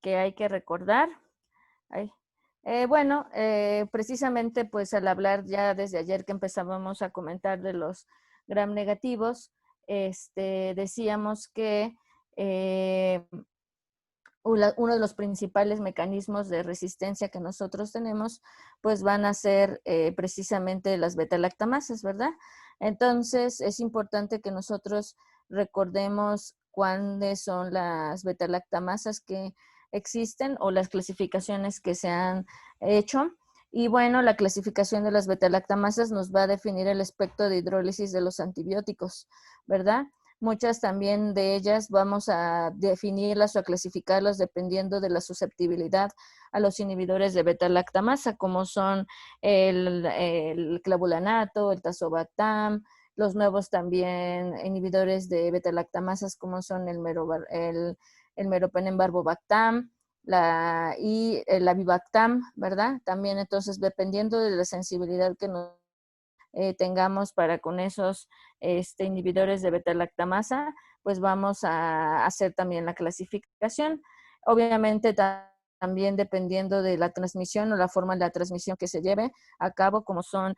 que hay que recordar. Ay. Bueno, precisamente pues al hablar ya desde ayer que empezábamos a comentar de los gram negativos, decíamos que uno de los principales mecanismos de resistencia que nosotros tenemos, pues van a ser precisamente las beta-lactamasas, ¿verdad? Entonces, es importante que nosotros recordemos cuáles son las beta-lactamasas que existen o las clasificaciones que se han hecho. Y bueno, la clasificación de las beta-lactamasas nos va a definir el espectro de hidrólisis de los antibióticos, ¿verdad? Muchas también de ellas vamos a definirlas o a clasificarlas dependiendo de la susceptibilidad a los inhibidores de beta-lactamasa, como son el clavulanato, el tazobactam, los nuevos también inhibidores de beta-lactamasas, como son el meropenem-barbobactam y el avibactam, ¿verdad? También entonces, dependiendo de la sensibilidad que nos tengamos para con esos inhibidores de beta-lactamasa, pues vamos a hacer también la clasificación. Obviamente también dependiendo de la transmisión o la forma de la transmisión que se lleve a cabo, como son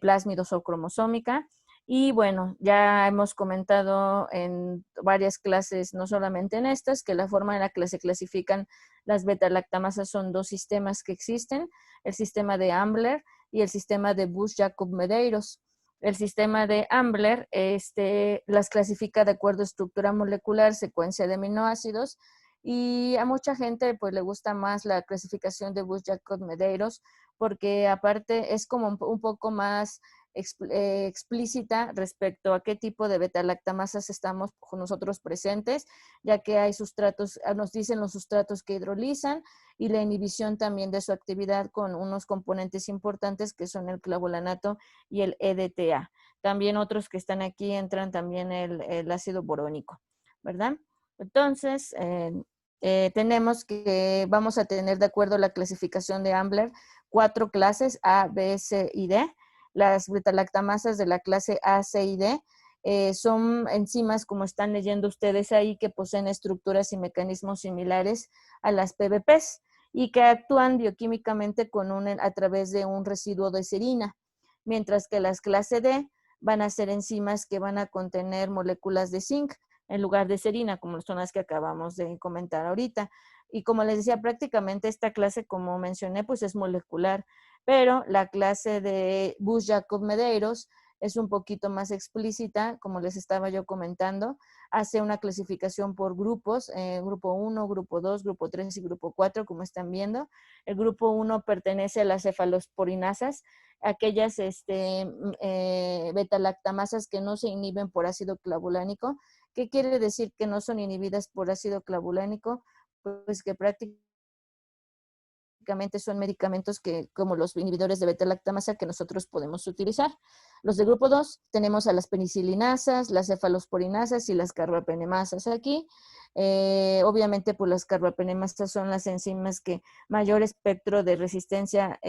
plásmidos o cromosómica. Y bueno, ya hemos comentado en varias clases, no solamente en estas, que la forma en la que se clasifican las beta-lactamasas son dos sistemas que existen, el sistema de Ambler y el sistema de Bush-Jacob-Medeiros. El sistema de Ambler las clasifica de acuerdo a estructura molecular, secuencia de aminoácidos, y a mucha gente pues le gusta más la clasificación de Bush-Jacob-Medeiros porque aparte es como un poco más explícita respecto a qué tipo de beta-lactamasas estamos nosotros presentes, ya que hay sustratos, nos dicen los sustratos que hidrolizan y la inhibición también de su actividad con unos componentes importantes que son el clavulanato y el EDTA. También otros que están aquí entran también el ácido borónico, ¿verdad? Entonces, tenemos que vamos a tener de acuerdo a la clasificación de Ambler 4 clases A, B, C y D. Las beta-lactamasas de la clase A, C y D son enzimas, como están leyendo ustedes ahí, que poseen estructuras y mecanismos similares a las PBPs y que actúan bioquímicamente a través de un residuo de serina, mientras que las clase D van a ser enzimas que van a contener moléculas de zinc en lugar de serina, como son las que acabamos de comentar ahorita. Y como les decía, prácticamente esta clase, como mencioné, pues es molecular, pero la clase de Bush-Jacob-Medeiros es un poquito más explícita, como les estaba yo comentando, hace una clasificación por grupos, grupo 1, grupo 2, grupo 3 y grupo 4, como están viendo. El grupo 1 pertenece a las cefalosporinasas, aquellas beta-lactamasas que no se inhiben por ácido clavulánico. ¿Qué quiere decir que no son inhibidas por ácido clavulánico? Pues que prácticamente son medicamentos que, como los inhibidores de beta-lactamasa que nosotros podemos utilizar. Los de grupo 2 tenemos a las penicilinasas, las cefalosporinasas y las carbapenemasas aquí. Obviamente, pues las carbapenemasas son las enzimas que mayor espectro de resistencia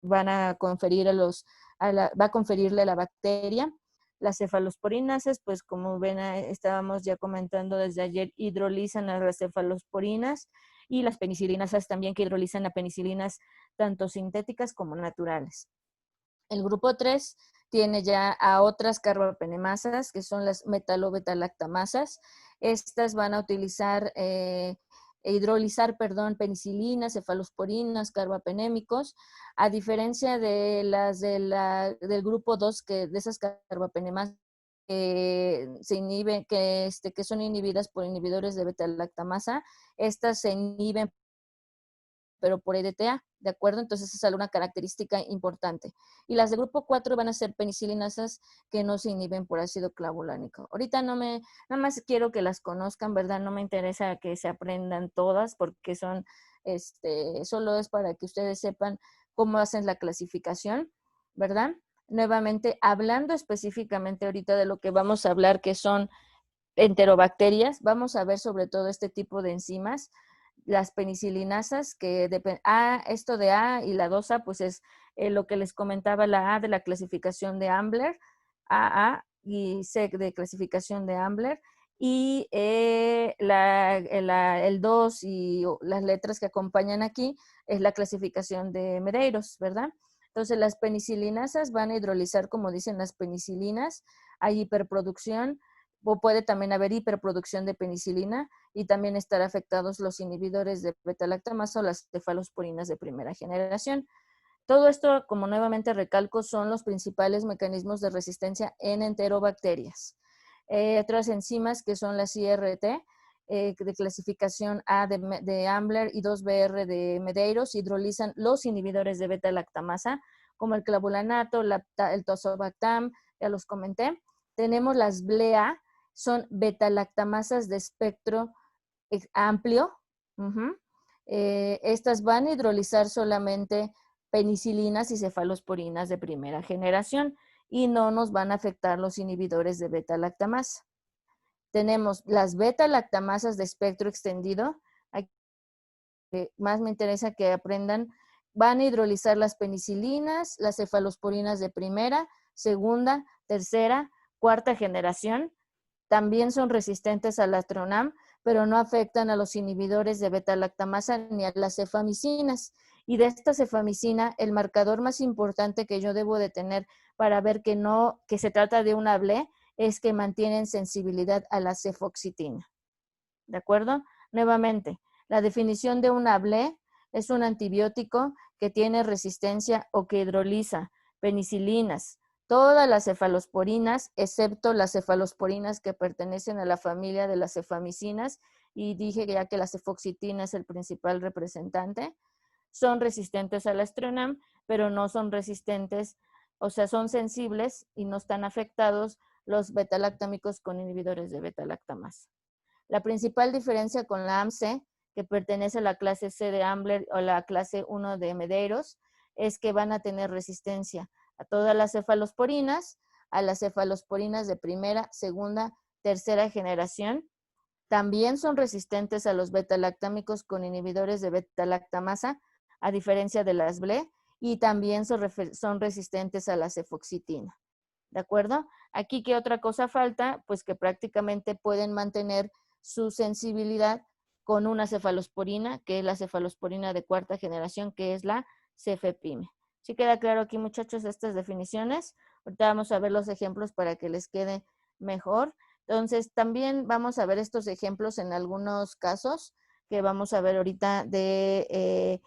van a conferir va a conferirle a la bacteria. Las cefalosporinasas, pues como ven, estábamos ya comentando desde ayer, hidrolizan a las cefalosporinas, y las penicilinasas también, que hidrolizan a penicilinas tanto sintéticas como naturales. El grupo 3 tiene ya a otras carbapenemasas, que son las metalobeta-lactamasas. Estas van a utilizar hidrolizar, penicilinas, cefalosporinas, carbapenémicos, a diferencia de las del grupo 2, que de esas carbapenemasas se inhiben, que son inhibidas por inhibidores de beta-lactamasa, estas se inhiben pero por EDTA, ¿de acuerdo? Entonces esa es una característica importante. Y las de grupo 4 van a ser penicilinasas que no se inhiben por ácido clavulánico. Ahorita nada más quiero que las conozcan, ¿verdad? No me interesa que se aprendan todas porque solo es para que ustedes sepan cómo hacen la clasificación, ¿verdad? Nuevamente, hablando específicamente ahorita de lo que vamos a hablar, que son enterobacterias, vamos a ver sobre todo este tipo de enzimas, las penicilinasas, esto de A y la 2A, pues es lo que les comentaba, la A de la clasificación de Ambler, AA y C de clasificación de Ambler, y el 2 y las letras que acompañan aquí es la clasificación de Medeiros, ¿verdad? Entonces las penicilinasas van a hidrolizar, como dicen las penicilinas, hay hiperproducción, o puede también haber hiperproducción de penicilina y también estar afectados los inhibidores de beta-lactamasa o las cefalosporinas de primera generación. Todo esto, como nuevamente recalco, son los principales mecanismos de resistencia en enterobacterias. Otras enzimas que son las IRT, de clasificación A de Ambler y 2BR de Medeiros, hidrolizan los inhibidores de beta-lactamasa, como el clavulanato, el tozobactam, ya los comenté. Tenemos las BLEA, son beta-lactamasas de espectro amplio. Estas van a hidrolizar solamente penicilinas y cefalosporinas de primera generación y no nos van a afectar los inhibidores de beta-lactamasa. Tenemos las beta-lactamasas de espectro extendido. Aquí, más me interesa que aprendan, van a hidrolizar las penicilinas, las cefalosporinas de primera, segunda, tercera, cuarta generación. También son resistentes al atronam, pero no afectan a los inhibidores de beta-lactamasa ni a las cefamicinas. Y de esta cefamicina, el marcador más importante que yo debo de tener para ver que se trata de una BLE es que mantienen sensibilidad a la cefoxitina. ¿De acuerdo? Nuevamente, la definición de una BLE es un antibiótico que tiene resistencia o que hidroliza penicilinas, todas las cefalosporinas, excepto las cefalosporinas que pertenecen a la familia de las cefamicinas, y dije ya que la cefoxitina es el principal representante, son resistentes al astronam, pero no son resistentes, o sea, son sensibles y no están afectados los beta-lactámicos con inhibidores de beta-lactamasa. La principal diferencia con la AMC, que pertenece a la clase C de Ambler o la clase 1 de Medeiros, es que van a tener resistencia a todas las cefalosporinas, a las cefalosporinas de primera, segunda, tercera generación. También son resistentes a los beta-lactámicos con inhibidores de beta-lactamasa, a diferencia de las BLE, y también son resistentes a la cefoxitina. ¿De acuerdo? Aquí, ¿qué otra cosa falta? Pues que prácticamente pueden mantener su sensibilidad con una cefalosporina, que es la cefalosporina de cuarta generación, que es la cefepime. ¿Sí queda claro aquí, muchachos, estas definiciones? Ahorita vamos a ver los ejemplos para que les quede mejor. Entonces, también vamos a ver estos ejemplos en algunos casos que vamos a ver ahorita de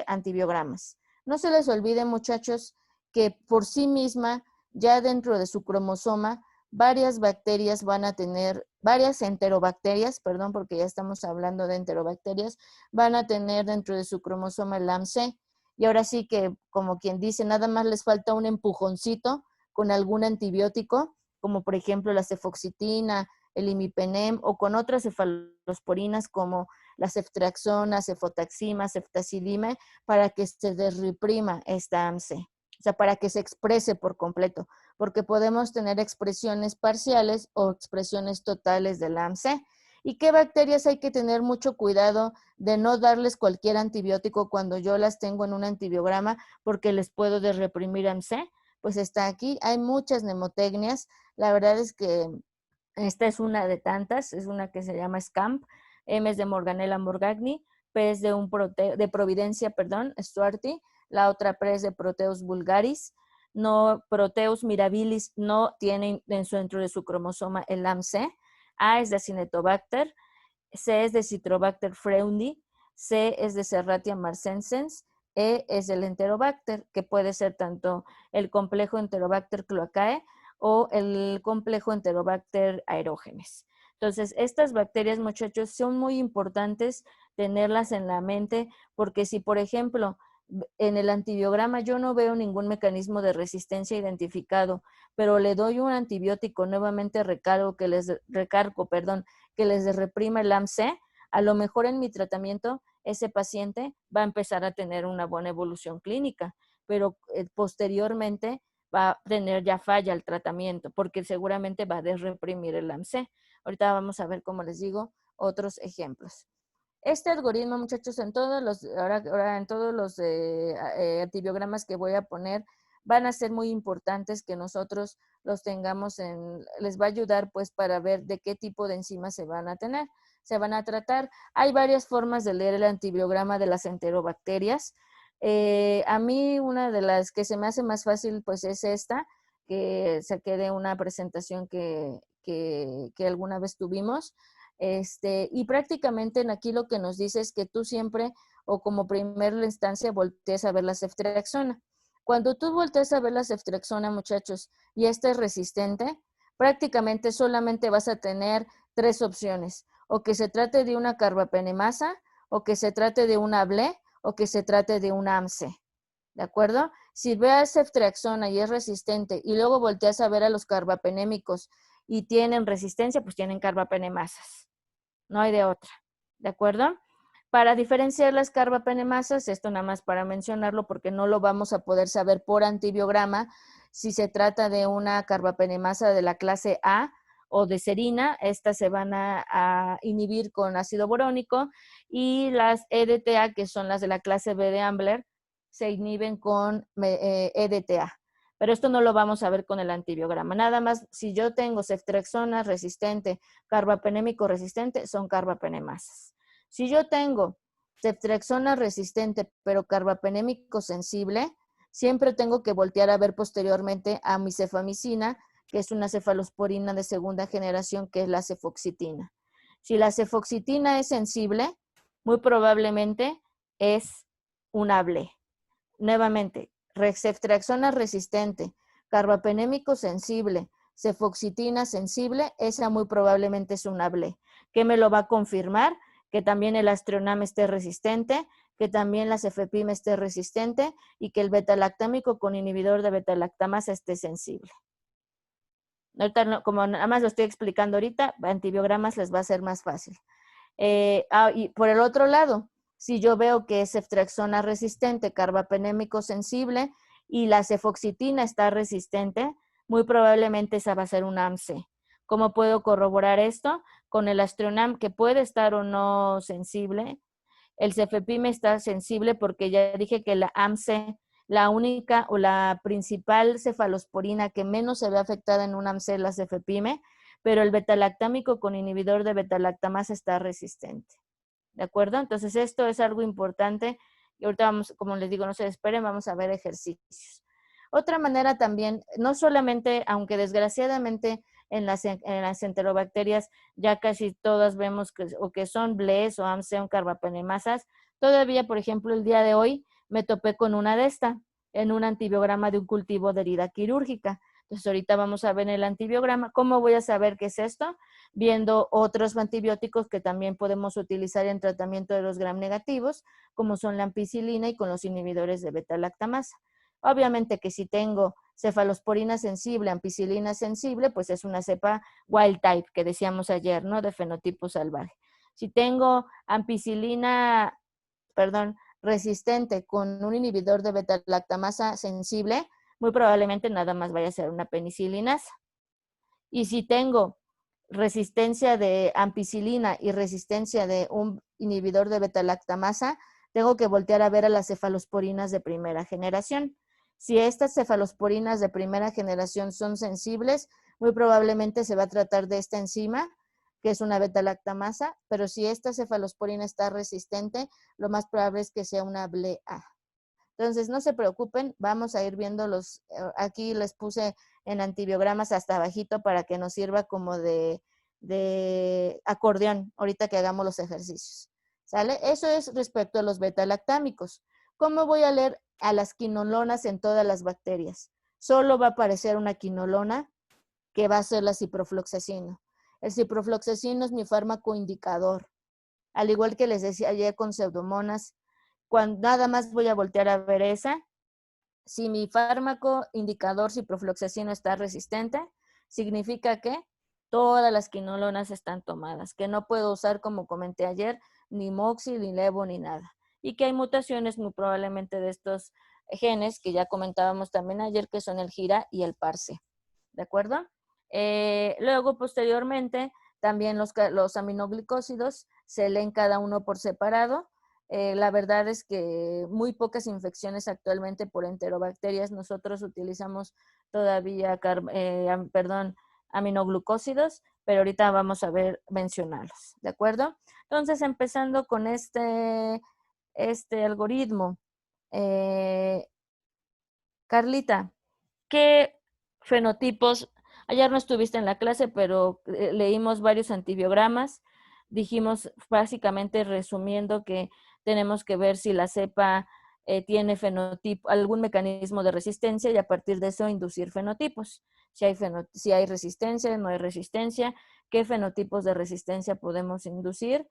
antibiogramas. No se les olvide, muchachos, que por sí misma, ya dentro de su cromosoma, varias bacterias van a tener, varias enterobacterias, perdón, porque ya estamos hablando de enterobacterias, van a tener dentro de su cromosoma el AMC. Y ahora sí que, como quien dice, nada más les falta un empujoncito con algún antibiótico, como por ejemplo la cefoxitina, el imipenem, o con otras cefalosporinas como la ceftriaxona, cefotaxima, ceftazidime, para que se desreprima esta AMC. O sea, para que se exprese por completo, porque podemos tener expresiones parciales o expresiones totales del AMC. ¿Y qué bacterias hay que tener mucho cuidado de no darles cualquier antibiótico cuando yo las tengo en un antibiograma porque les puedo desreprimir AMC? Pues está aquí, hay muchas nemotecnias. La verdad es que esta es una de tantas, es una que se llama SCAMP, M es de Morganella morgagni, P es de Providencia, perdón, Stuarti, la otra P es de Proteus vulgaris, no, Proteus mirabilis no tiene dentro de su cromosoma el AMC, A es de Acinetobacter, C es de Citrobacter freundi, C es de Serratia marcescens, E es del Enterobacter, que puede ser tanto el complejo Enterobacter cloacae o el complejo Enterobacter aerógenes. Entonces, estas bacterias, muchachos, son muy importantes tenerlas en la mente porque si, por ejemplo, en el antibiograma yo no veo ningún mecanismo de resistencia identificado, pero le doy un antibiótico, nuevamente recargo, que les reprima el AMC, a lo mejor en mi tratamiento ese paciente va a empezar a tener una buena evolución clínica, pero posteriormente va a tener ya falla el tratamiento, porque seguramente va a desreprimir el AMC. Ahorita vamos a ver, como les digo, otros ejemplos. Este algoritmo, muchachos, ahora en todos los antibiogramas que voy a poner, van a ser muy importantes que nosotros los tengamos les va a ayudar pues para ver de qué tipo de enzimas se van a tratar. Hay varias formas de leer el antibiograma de las enterobacterias. A mí una de las que se me hace más fácil pues es esta, que saqué de una presentación que alguna vez tuvimos. Y prácticamente en aquí lo que nos dice es que tú siempre o como primera instancia voltees a ver la ceftriaxona. Cuando tú volteas a ver la ceftriaxona, muchachos, y esta es resistente, prácticamente solamente vas a tener 3 opciones, o que se trate de una carbapenemasa, o que se trate de una BLE, o que se trate de una AMSE, ¿de acuerdo? Si veas ceftriaxona y es resistente, y luego volteas a ver a los carbapenémicos y tienen resistencia, pues tienen carbapenemasas. No hay de otra, ¿de acuerdo? Para diferenciar las carbapenemasas, esto nada más para mencionarlo porque no lo vamos a poder saber por antibiograma, si se trata de una carbapenemasa de la clase A o de serina, estas se van a inhibir con ácido borónico, y las EDTA, que son las de la clase B de Ambler, se inhiben con EDTA. Pero esto no lo vamos a ver con el antibiograma. Nada más, si yo tengo ceftriaxona resistente, carbapenémico resistente, son carbapenemasas. Si yo tengo ceftriaxona resistente, pero carbapenémico sensible, siempre tengo que voltear a ver posteriormente a mi cefamicina, que es una cefalosporina de segunda generación, que es la cefoxitina. Si la cefoxitina es sensible, muy probablemente es una BLE. Nuevamente, ceftriaxona resistente, carbapenémico sensible, cefoxitina sensible, esa muy probablemente es una BLE. ¿Qué me lo va a confirmar? Que también el Aztreonam esté resistente, que también la cefepime esté resistente y que el beta-lactámico con inhibidor de beta-lactamasa esté sensible. Ahorita no, como nada más lo estoy explicando ahorita, antibiogramas les va a ser más fácil. Y por el otro lado, si yo veo que es ceftriaxona resistente, carbapenémico sensible y la cefoxitina está resistente, muy probablemente esa va a ser una AMSE. ¿Cómo puedo corroborar esto? Con el Aztreonam, que puede estar o no sensible. El cefepime está sensible porque ya dije que la AMSE, la única o la principal cefalosporina que menos se ve afectada en una AMSE es la cefepime, pero el betalactámico con inhibidor de betalactamasa está resistente. ¿De acuerdo? Entonces esto es algo importante y ahorita vamos, como les digo, no se esperen, vamos a ver ejercicios. Otra manera también, no solamente, aunque desgraciadamente en las enterobacterias ya casi todas vemos que o que son BLES o AMSE o carbapenemasas, todavía, por ejemplo, el día de hoy me topé con una de esta en un antibiograma de un cultivo de herida quirúrgica. Entonces ahorita vamos a ver en el antibiograma. ¿Cómo voy a saber qué es esto? Viendo otros antibióticos que también podemos utilizar en tratamiento de los gram negativos, como son la ampicilina y con los inhibidores de beta-lactamasa. Obviamente que si tengo cefalosporina sensible, ampicilina sensible, pues es una cepa wild type, que decíamos ayer, ¿no? De fenotipo salvaje. Si tengo ampicilina, resistente con un inhibidor de beta-lactamasa sensible, muy probablemente nada más vaya a ser una penicilinasa. Y si tengo resistencia de ampicilina y resistencia de un inhibidor de beta-lactamasa, tengo que voltear a ver a las cefalosporinas de primera generación. Si estas cefalosporinas de primera generación son sensibles, muy probablemente se va a tratar de esta enzima, que es una beta-lactamasa, pero si esta cefalosporina está resistente, lo más probable es que sea una BLE-A. Entonces, no se preocupen, vamos a ir viendo aquí les puse en antibiogramas hasta abajito para que nos sirva como de acordeón ahorita que hagamos los ejercicios. ¿Sale? Eso es respecto a los beta-lactámicos. ¿Cómo voy a leer a las quinolonas en todas las bacterias? Solo va a aparecer una quinolona que va a ser la ciprofloxacino. El ciprofloxacino es mi fármaco indicador. Al igual que les decía ayer con pseudomonas, cuando nada más voy a voltear a ver esa. Si mi fármaco indicador ciprofloxacino está resistente, significa que todas las quinolonas están tomadas, que no puedo usar, como comenté ayer, ni moxi, ni levo, ni nada. Y que hay mutaciones muy probablemente de estos genes que ya comentábamos también ayer, que son el GIRA y el PARC. ¿De acuerdo? Luego, posteriormente, también los aminoglicósidos se leen cada uno por separado. La verdad es que muy pocas infecciones actualmente por enterobacterias. Nosotros utilizamos todavía, aminoglucósidos, pero ahorita vamos a ver mencionarlos, ¿de acuerdo? Entonces, empezando con este algoritmo. Carlita, ¿qué fenotipos? Ayer no estuviste en la clase, pero leímos varios antibiogramas. Dijimos básicamente resumiendo que tenemos que ver si la cepa tiene fenotipo, algún mecanismo de resistencia y a partir de eso inducir fenotipos. Si hay resistencia, no hay resistencia, qué fenotipos de resistencia podemos inducir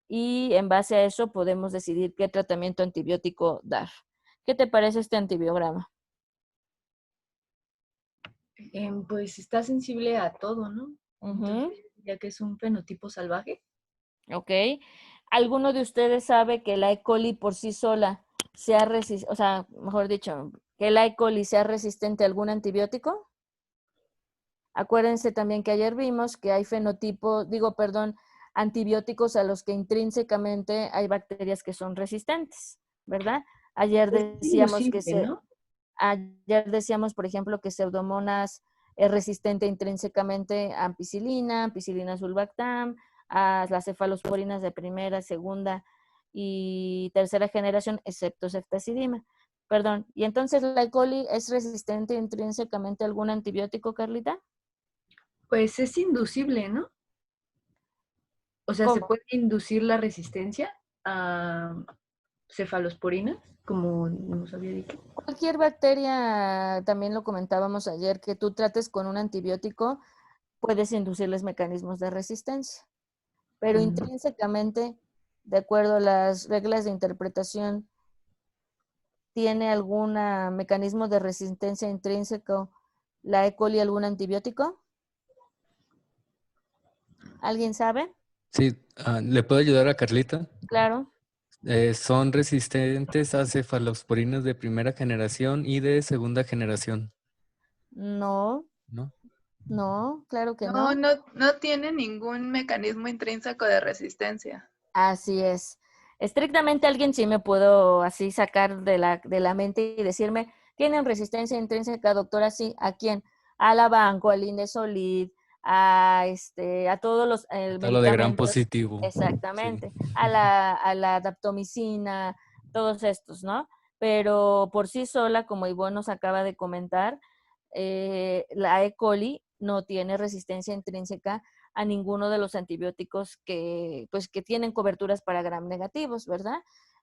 y en base a eso podemos decidir qué tratamiento antibiótico dar. ¿Qué te parece este antibiograma? Pues está sensible a todo, ¿no? Entonces, ya que es un fenotipo salvaje. Ok. ¿Alguno de ustedes sabe que la E. coli por sí sola sea resistente, o sea, mejor dicho, que la E. coli sea resistente a algún antibiótico? Acuérdense también que ayer vimos que hay antibióticos a los que intrínsecamente hay bacterias que son resistentes, ¿verdad? Ayer Es decíamos inducible, ¿no? por ejemplo, que Pseudomonas es resistente intrínsecamente a ampicilina, ampicilina sulbactam, a las cefalosporinas de primera, segunda y tercera generación, excepto ceftazidima. Perdón. ¿Y entonces la E. coli es resistente intrínsecamente a algún antibiótico, Carlita? Pues es inducible, ¿no? O sea, ¿se ¿Cómo? puede inducir la resistencia a cefalosporinas, como nos había dicho? Cualquier bacteria, también lo comentábamos ayer, que tú trates con un antibiótico, puedes inducirles mecanismos de resistencia. Pero intrínsecamente, de acuerdo a las reglas de interpretación, ¿tiene algún mecanismo de resistencia intrínseco la E. coli algún antibiótico? ¿Alguien sabe? Sí, ¿le puedo ayudar a Carlita? Claro. Son resistentes a cefalosporinas de primera generación y de segunda generación, No, ¿no? no, claro que No, no. no tiene ningún mecanismo intrínseco de resistencia. Así es. Estrictamente alguien sí me puedo así sacar de la mente y decirme, ¿tienen resistencia intrínseca, doctora? Sí. ¿A quién? A la Banco, al Indesolid, a todos los Todo lo de gran medicamentos. positivo. Sí. Exactamente. A la daptomicina, todos estos, ¿no? Pero por sí sola, como Ivonne nos acaba de comentar, la E. coli no tiene resistencia intrínseca a ninguno de los antibióticos pues, que tienen coberturas para gram negativos, ¿verdad?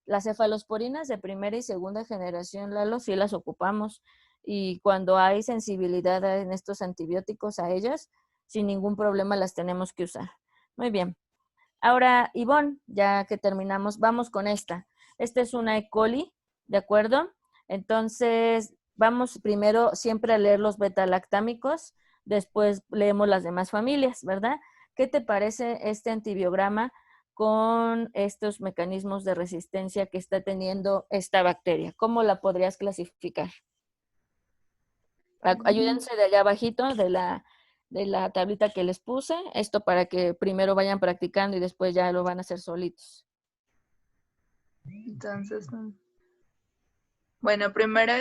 Las cefalosporinas de primera y segunda generación, Lalo, sí las ocupamos. Y cuando hay sensibilidad en estos antibióticos a ellas, sin ningún problema las tenemos que usar. Muy bien. Ahora, Ivonne, ya que terminamos, vamos con esta. Esta es una E. coli, ¿de acuerdo? Entonces, vamos primero siempre a leer los beta-lactámicos, después leemos las demás familias, ¿verdad? ¿Qué te parece este antibiograma con estos mecanismos de resistencia que está teniendo esta bacteria? ¿Cómo la podrías clasificar? Ayúdense de allá abajito de la tablita que les puse, esto para que primero vayan practicando y después ya lo van a hacer solitos. Entonces, bueno, primero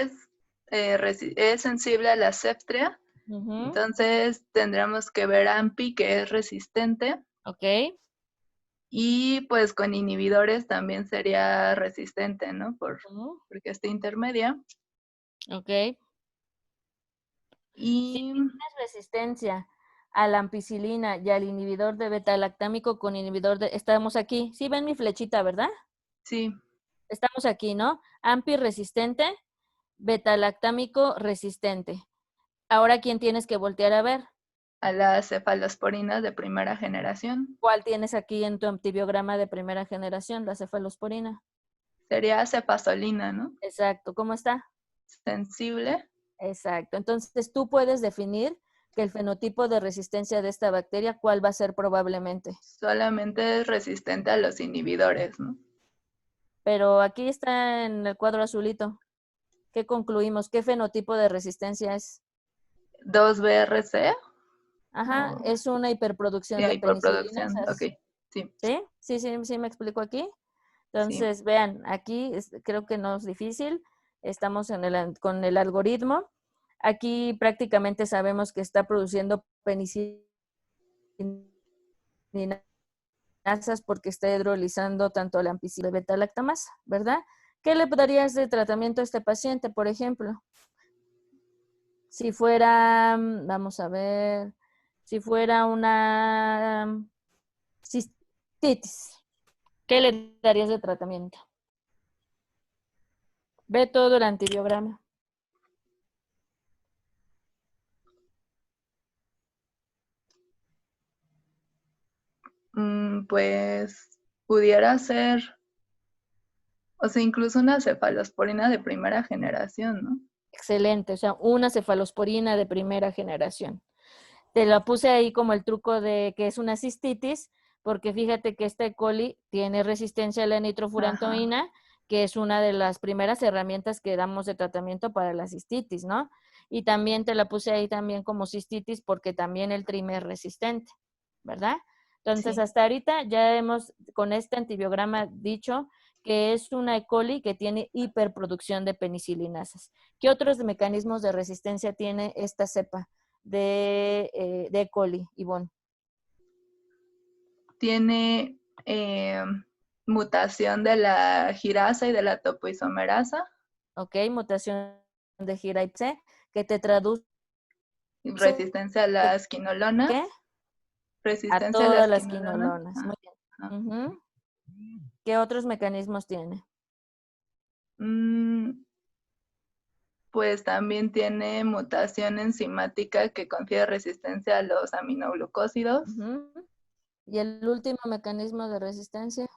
es sensible a la ceftria. Entonces tendremos que ver AMPI, que es resistente. Ok. Y pues con inhibidores también sería resistente, ¿no? Porque está intermedia. Ok. Si Y tienes resistencia a la ampicilina y al inhibidor de beta-lactámico con inhibidor de... Estamos aquí. Sí ven mi flechita, ¿verdad? sí, Estamos aquí, ¿no? Ampi resistente, beta-lactámico resistente. Ahora, ¿quién tienes que voltear a ver? a las cefalosporinas de primera generación. ¿Cuál tienes aquí en tu antibiograma de primera generación? La cefalosporina. Sería cefazolina, ¿no? Exacto. ¿Cómo está? Sensible. Exacto. Entonces, tú puedes definir que el fenotipo de resistencia de esta bacteria, ¿cuál va a ser probablemente? Solamente es resistente a los inhibidores, ¿no? Pero aquí está en el cuadro azulito. ¿Qué concluimos? ¿Qué fenotipo de resistencia es? 2-BRC. Ajá, es una hiperproducción Sí, de hiperproducción. penicilinasas. Ok, sí. ¿Sí? ¿Sí me explico aquí? Entonces, vean, aquí creo que no es difícil. Estamos con el algoritmo. Aquí prácticamente sabemos que está produciendo penicilinasas porque está hidrolizando tanto la ampicilina y beta-lactamasa, ¿verdad? ¿Qué le darías de tratamiento a este paciente, por ejemplo? Si fuera, vamos a ver, si fuera una cistitis, ¿qué le darías de tratamiento? Ve todo el antibiograma. Pues pudiera ser, o sea, incluso una cefalosporina de primera generación, ¿no? Excelente, o sea, una cefalosporina de primera generación. Te la puse ahí como el truco de que es una cistitis, porque fíjate que esta E. coli tiene resistencia a la nitrofurantoína, que es una de las primeras herramientas que damos de tratamiento para la cistitis, ¿no? Y también te la puse ahí también como cistitis porque también el trime es resistente, ¿verdad? Entonces, Sí. hasta ahorita ya hemos con este antibiograma dicho que es una E. coli que tiene hiperproducción de penicilinasas. ¿Qué otros mecanismos de resistencia tiene esta cepa de E. coli, Ivonne? Tiene mutación de la girasa y de la topoisomerasa. Ok, mutación de GIRAIP-C, que te traduce Resistencia a las quinolonas. ¿qué? A Resistencia a todas las las quinolonas. quinolonas. Muy bien. Uh-huh. ¿Qué otros mecanismos tiene? Pues también tiene mutación enzimática que confiere resistencia a los aminoglucósidos. Uh-huh. ¿Y el último mecanismo de resistencia?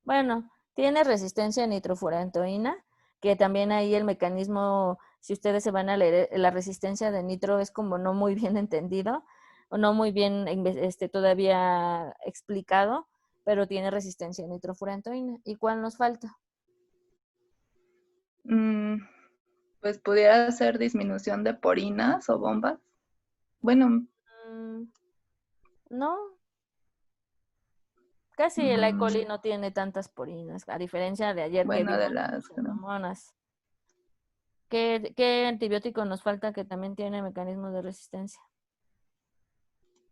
Bueno, tiene resistencia a nitrofurantoína, que también ahí el mecanismo, si ustedes se van a leer, la resistencia de nitro es como no muy bien entendido, o no muy bien todavía explicado, pero tiene resistencia a nitrofurantoína. ¿Y cuál nos falta? Pues pudiera ser disminución de porinas o bombas. Bueno, no, casi el E. coli no tiene tantas porinas, a diferencia de ayer que bueno, de vimos las pseudomonas. ¿Qué antibiótico nos falta que también tiene mecanismos de resistencia?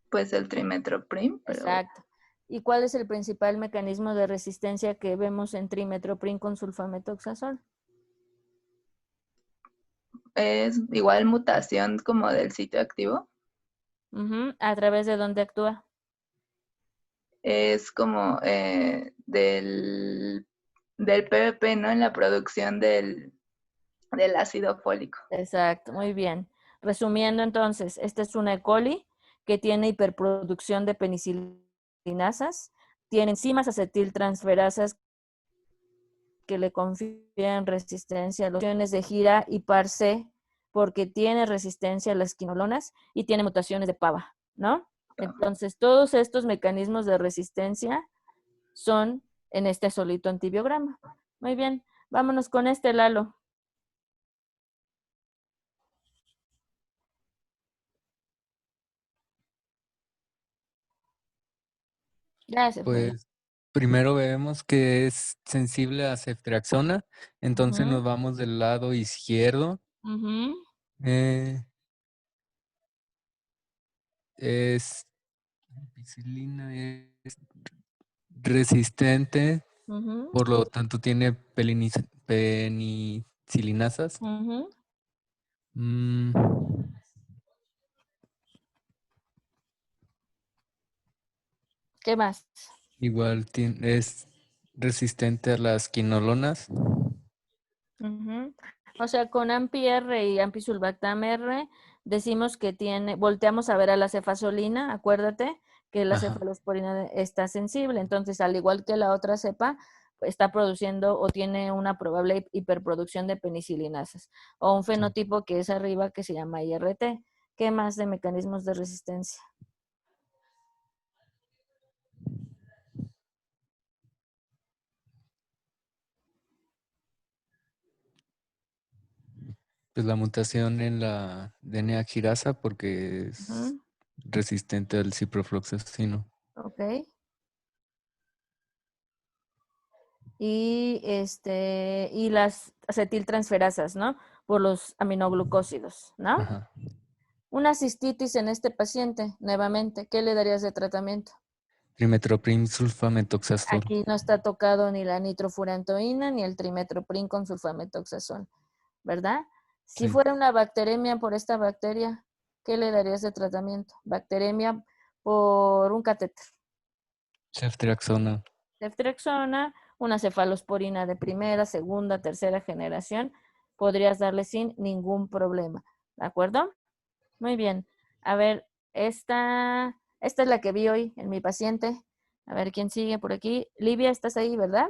pues el trimetoprim, pero Exacto. ¿Y cuál es el principal mecanismo de resistencia que vemos en trimetoprim con sulfametoxazol? es igual mutación como del sitio activo. ¿A través de dónde actúa? Es como del PVP, ¿no? En la producción del ácido fólico. Exacto, muy bien. Resumiendo entonces, esta es una E. coli que tiene hiperproducción de penicilinasas, tiene enzimas acetiltransferasas que le confieren resistencia a los iones de gira y par-C porque tiene resistencia a las quinolonas y tiene mutaciones de PAVA, ¿no? Entonces, todos estos mecanismos de resistencia son en este solito antibiograma. Muy bien, vámonos con este, Lalo. Ya se fue. Pues primero vemos que es sensible a ceftriaxona, entonces nos vamos del lado izquierdo. Eh, es ampicilina es resistente, por lo tanto tiene penicilinasas. ¿Qué más? Igual es resistente a las quinolonas. O sea, con AMPI-R y AMPI-Sulbactam-R decimos que volteamos a ver a la cefazolina, acuérdate que la cefalosporina está sensible, entonces al igual que la otra cepa, está produciendo o tiene una probable hiperproducción de penicilinasas o un fenotipo que es arriba que se llama IRT. ¿Qué más de mecanismos de resistencia? Pues la mutación en la DNA girasa porque es resistente al ciprofloxacino. Ok. y las acetiltransferasas, ¿no? Por los aminoglucósidos, ¿no? Ajá. Una cistitis en este paciente, nuevamente, ¿qué le darías de tratamiento? Trimetoprim sulfamethoxazol. Aquí no está tocado ni la nitrofurantoína ni el trimetoprim con sulfamethoxazol, ¿verdad? Si Sí. fuera una bacteremia por esta bacteria, ¿qué le darías de tratamiento? Bacteremia por un catéter. Ceftriaxona. Ceftriaxona, una cefalosporina de primera, segunda, tercera generación, podrías darle sin ningún problema, ¿de acuerdo? Muy bien. A ver, esta es la que vi hoy en mi paciente. A ver, ¿quién sigue por aquí? Livia, ¿estás ahí, verdad?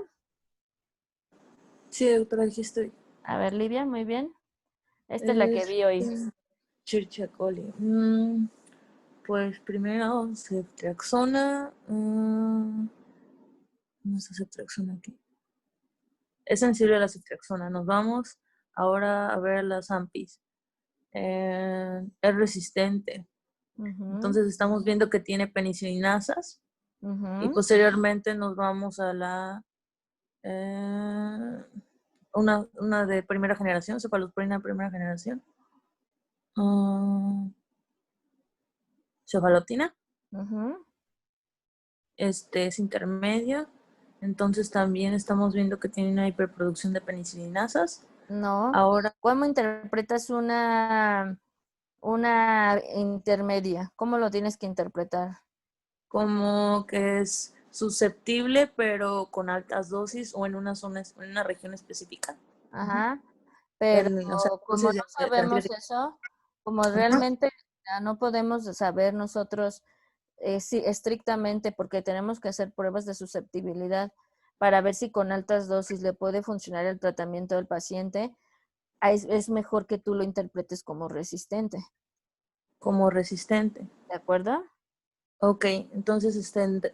Sí, doctora, aquí estoy. A ver, Livia, muy bien. Esta es la que vi hoy. Escherichia coli. Pues primero, ceftriaxona. ¿Dónde está ceftriaxona aquí? Es sensible a la ceftriaxona. Nos vamos ahora a ver las AMPIs. Es resistente. Entonces estamos viendo que tiene penicilinasas. Y posteriormente nos vamos a la una de primera generación, cefalosporina de primera generación. Cefalotina. Es intermedia. Entonces también estamos viendo que tiene una hiperproducción de penicilinasas. No. Ahora, ¿cómo interpretas una intermedia? ¿Cómo lo tienes que interpretar? como que es susceptible, pero con altas dosis o en una zona, en una región específica. Ajá. Pero O sea, como no de sabemos eso, como realmente no podemos saber nosotros sí, estrictamente, porque tenemos que hacer pruebas de susceptibilidad para ver si con altas dosis le puede funcionar el tratamiento del paciente, es mejor que tú lo interpretes como resistente. Como resistente. ¿De acuerdo? Ok, entonces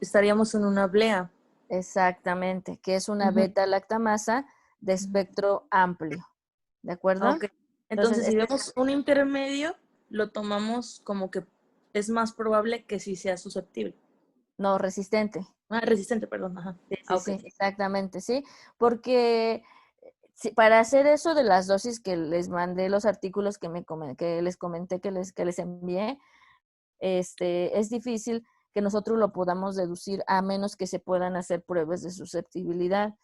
estaríamos en una blea. Exactamente, que es una beta-lactamasa de espectro amplio. ¿De acuerdo? Ok, entonces si vemos un intermedio, lo tomamos como que es más probable que sí sea susceptible. No, resistente. Resistente, perdón. Ajá. Sí, sí, exactamente, sí. Porque para hacer eso de las dosis que les mandé, los artículos que les comenté, que les envié, es difícil que nosotros lo podamos deducir a menos que se puedan hacer pruebas de susceptibilidad,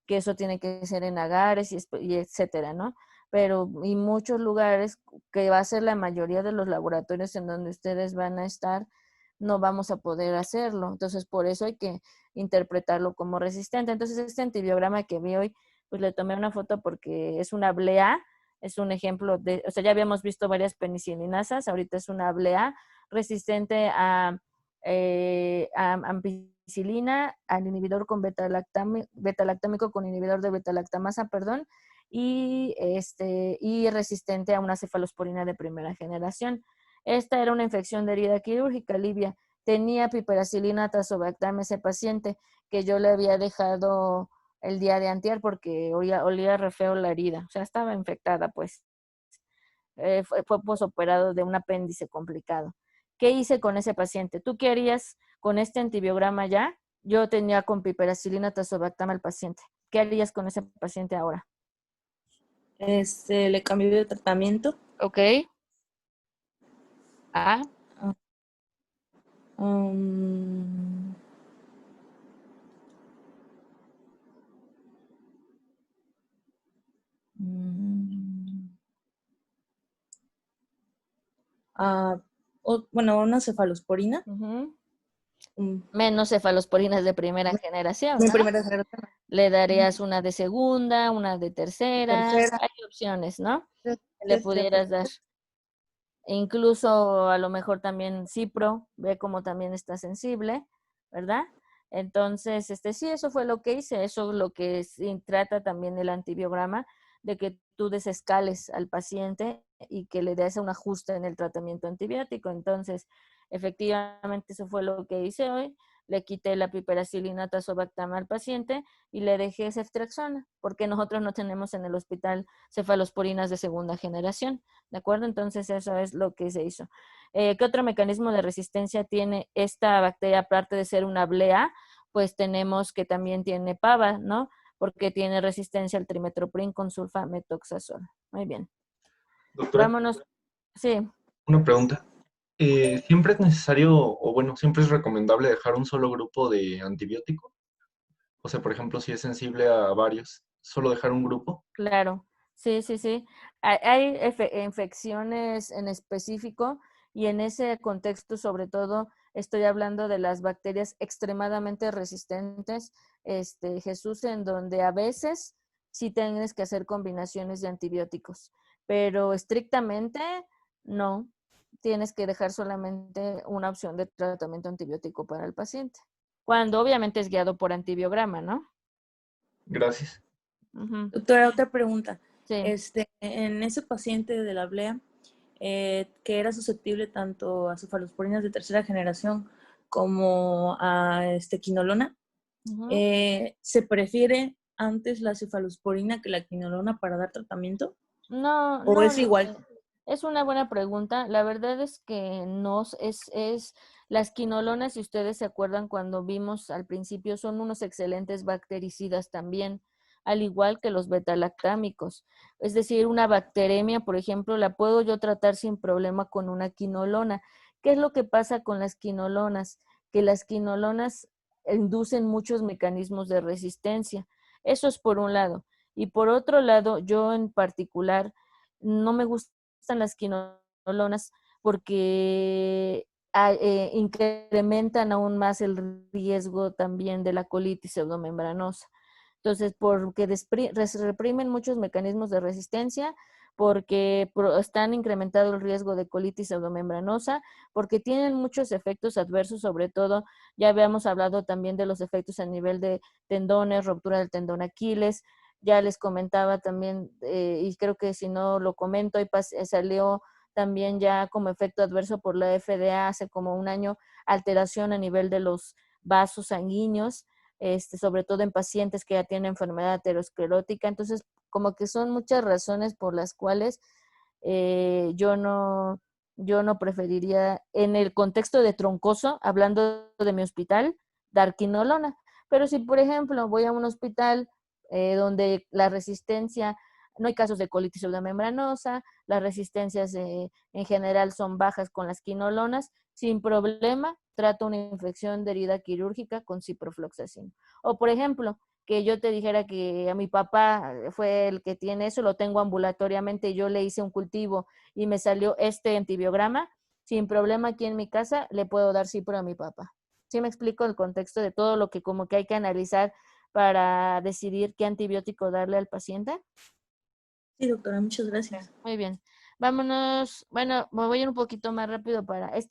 que eso tiene que ser en agares y etcétera, ¿no? Pero y muchos lugares, que va a ser la mayoría de los laboratorios en donde ustedes van a estar, no vamos a poder hacerlo. Entonces, por eso hay que interpretarlo como resistente. Entonces, este antibiograma que vi hoy, pues le tomé una foto porque es una blea, es un ejemplo de, o sea, ya habíamos visto varias penicilinasas, ahorita es una blea resistente a ampicilina, al inhibidor con beta-lactámico con inhibidor de beta-lactamasa, perdón, y resistente a una cefalosporina de primera generación. Esta era una infección de herida quirúrgica, Livia. Tenía piperacilina tazobactam ese paciente, que yo le había dejado el día de antier porque olía re feo la herida, o sea, estaba infectada, pues. Fue posoperado de un apéndice complicado. ¿Qué hice con ese paciente? ¿Tú qué harías con este antibiograma ya? Yo tenía con piperacilina tazobactam al paciente. ¿Qué harías con ese paciente ahora? Le cambié de tratamiento. Ok. Ah. Bueno, una cefalosporina. Menos cefalosporinas de primera generación, De ¿no? primera generación. Le darías una de segunda, una de tercera. Hay opciones, ¿no? Que le pudieras dar. E incluso a lo mejor también Cipro, ve cómo también está sensible, ¿verdad? Entonces, sí, eso fue lo que hice, eso es lo que trata también el antibiograma, de que tú desescales al paciente y que le des un ajuste en el tratamiento antibiótico. Entonces, efectivamente, eso fue lo que hice hoy. Le quité la piperacilina tazobactam al paciente y le dejé ceftriaxona, porque nosotros no tenemos en el hospital cefalosporinas de segunda generación, ¿de acuerdo? Entonces, eso es lo que se hizo. ¿Qué otro mecanismo de resistencia tiene esta bacteria, aparte de ser una blea? Pues tenemos que también tiene pava, ¿no? porque tiene resistencia al trimetoprim con sulfametoxazol. Muy bien. Doctora, Vámonos. Sí. una pregunta. ¿Siempre es necesario, o bueno, siempre es recomendable dejar un solo grupo de antibiótico? O sea, por ejemplo, si es sensible a varios, ¿solo dejar un grupo? Claro, sí, sí, sí. Hay infecciones en específico y en ese contexto, sobre todo, estoy hablando de las bacterias extremadamente resistentes, Jesús, en donde a veces sí tienes que hacer combinaciones de antibióticos, pero estrictamente no. Tienes que dejar solamente una opción de tratamiento antibiótico para el paciente, cuando obviamente es guiado por antibiograma, ¿no? Gracias. Ujú. Doctora, otra pregunta. Sí. En ese paciente de la blea, que era susceptible tanto a cefalosporinas de tercera generación como a quinolona, Ujú. ¿se prefiere antes la cefalosporina que la quinolona para dar tratamiento? No, ¿O no, es igual? es una buena pregunta. La verdad es que no es las quinolonas, si ustedes se acuerdan cuando vimos al principio, son unos excelentes bactericidas también, al igual que los betalactámicos. Es decir, una bacteremia, por ejemplo, la puedo yo tratar sin problema con una quinolona. ¿Qué es lo que pasa con las quinolonas? Que las quinolonas inducen muchos mecanismos de resistencia. Eso es por un lado. Y por otro lado, yo en particular no me gustan las quinolonas porque incrementan aún más el riesgo también de la colitis pseudomembranosa. Entonces, porque reprimen muchos mecanismos de resistencia, porque están incrementado el riesgo de colitis pseudomembranosa, porque tienen muchos efectos adversos, sobre todo, ya habíamos hablado también de los efectos a nivel de tendones, ruptura del tendón Aquiles, ya les comentaba también, y creo que si no lo comento, y salió también ya como efecto adverso por la FDA hace como un año, alteración a nivel de los vasos sanguíneos, sobre todo en pacientes que ya tienen enfermedad aterosclerótica. Entonces, como que son muchas razones por las cuales yo no preferiría, en el contexto de troncoso, hablando de mi hospital, dar quinolona. Pero si, por ejemplo, voy a un hospital donde la resistencia, no hay casos de colitis pseudomembranosa, las resistencias en general son bajas con las quinolonas, sin problema trato una infección de herida quirúrgica con ciprofloxacin. O, por ejemplo, que yo te dijera que a mi papá fue el que tiene eso, lo tengo ambulatoriamente y yo le hice un cultivo y me salió este antibiograma, sin problema aquí en mi casa le puedo dar cipro a mi papá. ¿Sí me explico el contexto de todo lo que como que hay que analizar para decidir qué antibiótico darle al paciente? Sí, doctora, muchas gracias. Muy bien. Vámonos, bueno, me voy a ir un poquito más rápido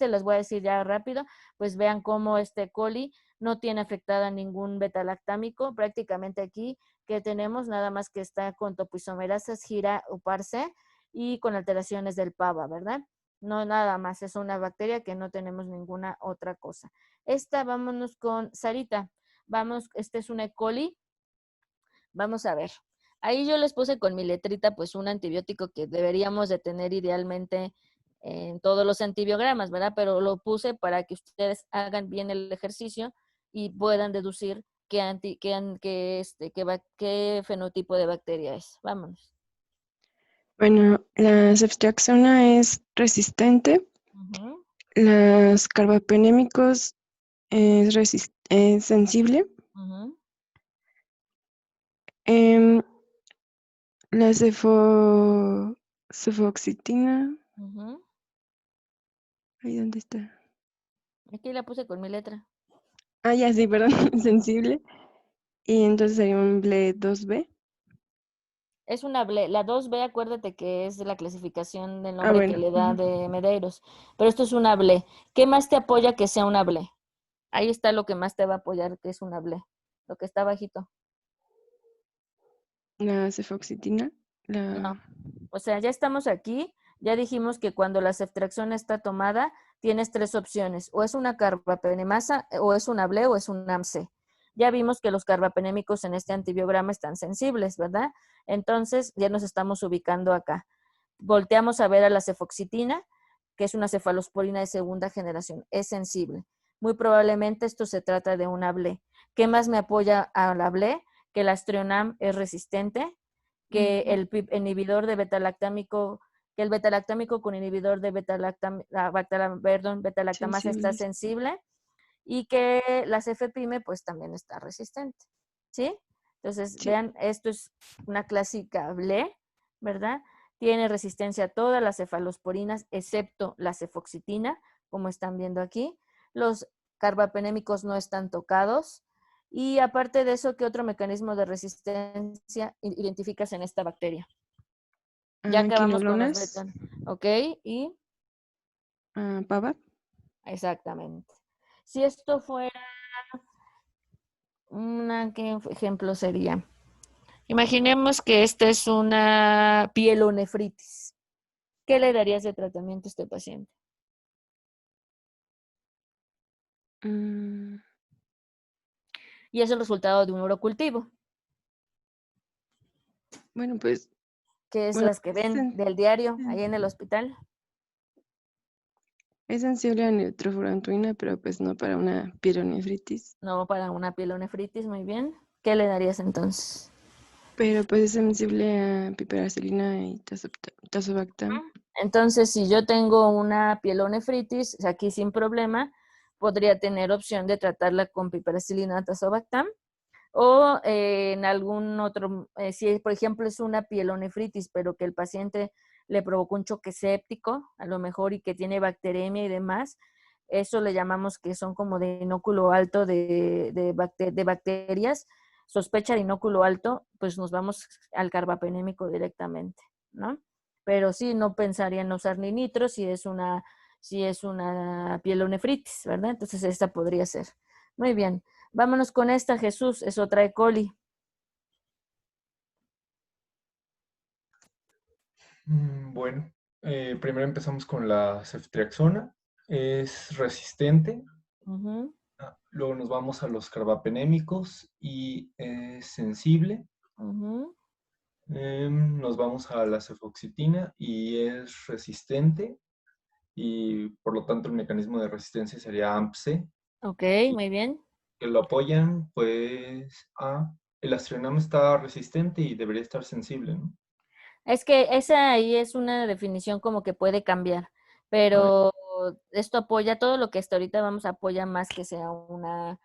les voy a decir ya rápido, pues vean cómo coli no tiene afectada ningún betalactámico, prácticamente aquí que tenemos nada más que está con topoisomerasas, gira o parse y con alteraciones del PAVA, ¿verdad? No nada más, es una bacteria que no tenemos ninguna otra cosa. Vámonos con Sarita, es una E. coli, vamos a ver. Ahí yo les puse con mi letrita pues un antibiótico que deberíamos de tener idealmente en todos los antibiogramas, ¿verdad? Pero lo puse para que ustedes hagan bien el ejercicio y puedan deducir qué fenotipo de bacteria es. Vámonos. Bueno, la ceftriaxona es resistente, Uh-huh. los carbapenémicos es sensible, Uh-huh. la cefoxitina, Uh-huh. ¿ahí dónde está? Aquí la puse con mi letra. Ah, ya sí, perdón, sensible. Y entonces sería un BLE2B. Es una BLE. La 2B, acuérdate que es la clasificación del Ah, nombre que bueno. le da de Medeiros. Pero esto es una BLE. ¿Qué más te apoya que sea una BLE? Ahí está lo que más te va a apoyar, que es una BLE. Lo que está bajito. La cefoxitina. No. O sea, ya estamos aquí. Ya dijimos que cuando la ceftriaxona está tomada, tienes tres opciones. O es una carbapenemasa, o es una BLE, o es un AMC. Ya vimos que los carbapenémicos en este antibiograma están sensibles, ¿verdad? Entonces, ya nos estamos ubicando acá. Volteamos a ver a la cefoxitina, que es una cefalosporina de segunda generación. Es sensible. Muy probablemente esto se trata de una BLE. ¿Qué más me apoya a la BLE? que el Aztreonam es resistente, que el inhibidor de beta-lactámico, que el beta-lactámico con inhibidor de beta-lactamasa está sensible y que la cefepime pues también está resistente, ¿sí? Entonces, vean, esto es una clásica BLE, ¿verdad? Tiene resistencia a todas las cefalosporinas, excepto la cefoxitina, como están viendo aquí. Los carbapenémicos no están tocados. Y aparte de eso, ¿qué otro mecanismo de resistencia identificas en esta bacteria? Ya acabamos con las beta. ¿Ok? ¿Y? ¿Pava? Exactamente. Si esto fuera ¿qué ejemplo sería? Imaginemos que esta es una pielonefritis. ¿Qué le darías de tratamiento a este paciente? Y es el resultado de un urocultivo. Bueno, pues... ¿Qué es las que ven del diario ahí en el hospital? Es sensible a nitrofurantoína, pero pues no para una pielonefritis. No, para una pielonefritis, muy bien. ¿Qué le darías entonces? Pero pues es sensible a piperacilina y tazobactam. Entonces, si yo tengo una pielonefritis, aquí sin problema, podría tener opción de tratarla con piperacilina tazobactam o en algún otro, si por ejemplo es una pielonefritis, pero que el paciente le provocó un choque séptico, a lo mejor, y que tiene bacteremia y demás, eso le llamamos que son como de inóculo alto de bacterias, sospecha de inóculo alto, pues nos vamos al carbapenémico directamente, ¿no? Pero sí, no pensaría en usar ni nitro si es una pielonefritis, ¿verdad? Entonces esta podría ser. Muy bien. Vámonos con esta, Jesús, es otra E. coli. Bueno, primero empezamos con la ceftriaxona. Es resistente. Luego nos vamos a los carbapenémicos y es sensible. Nos vamos a la cefoxitina y es resistente. Y por lo tanto el mecanismo de resistencia sería AMP-C. Ok, muy bien. Que lo apoyan, pues, el Aztreonam está resistente y debería estar sensible, ¿no? Es que esa ahí es una definición como que puede cambiar, pero esto apoya todo lo que hasta ahorita vamos a apoyar más que sea una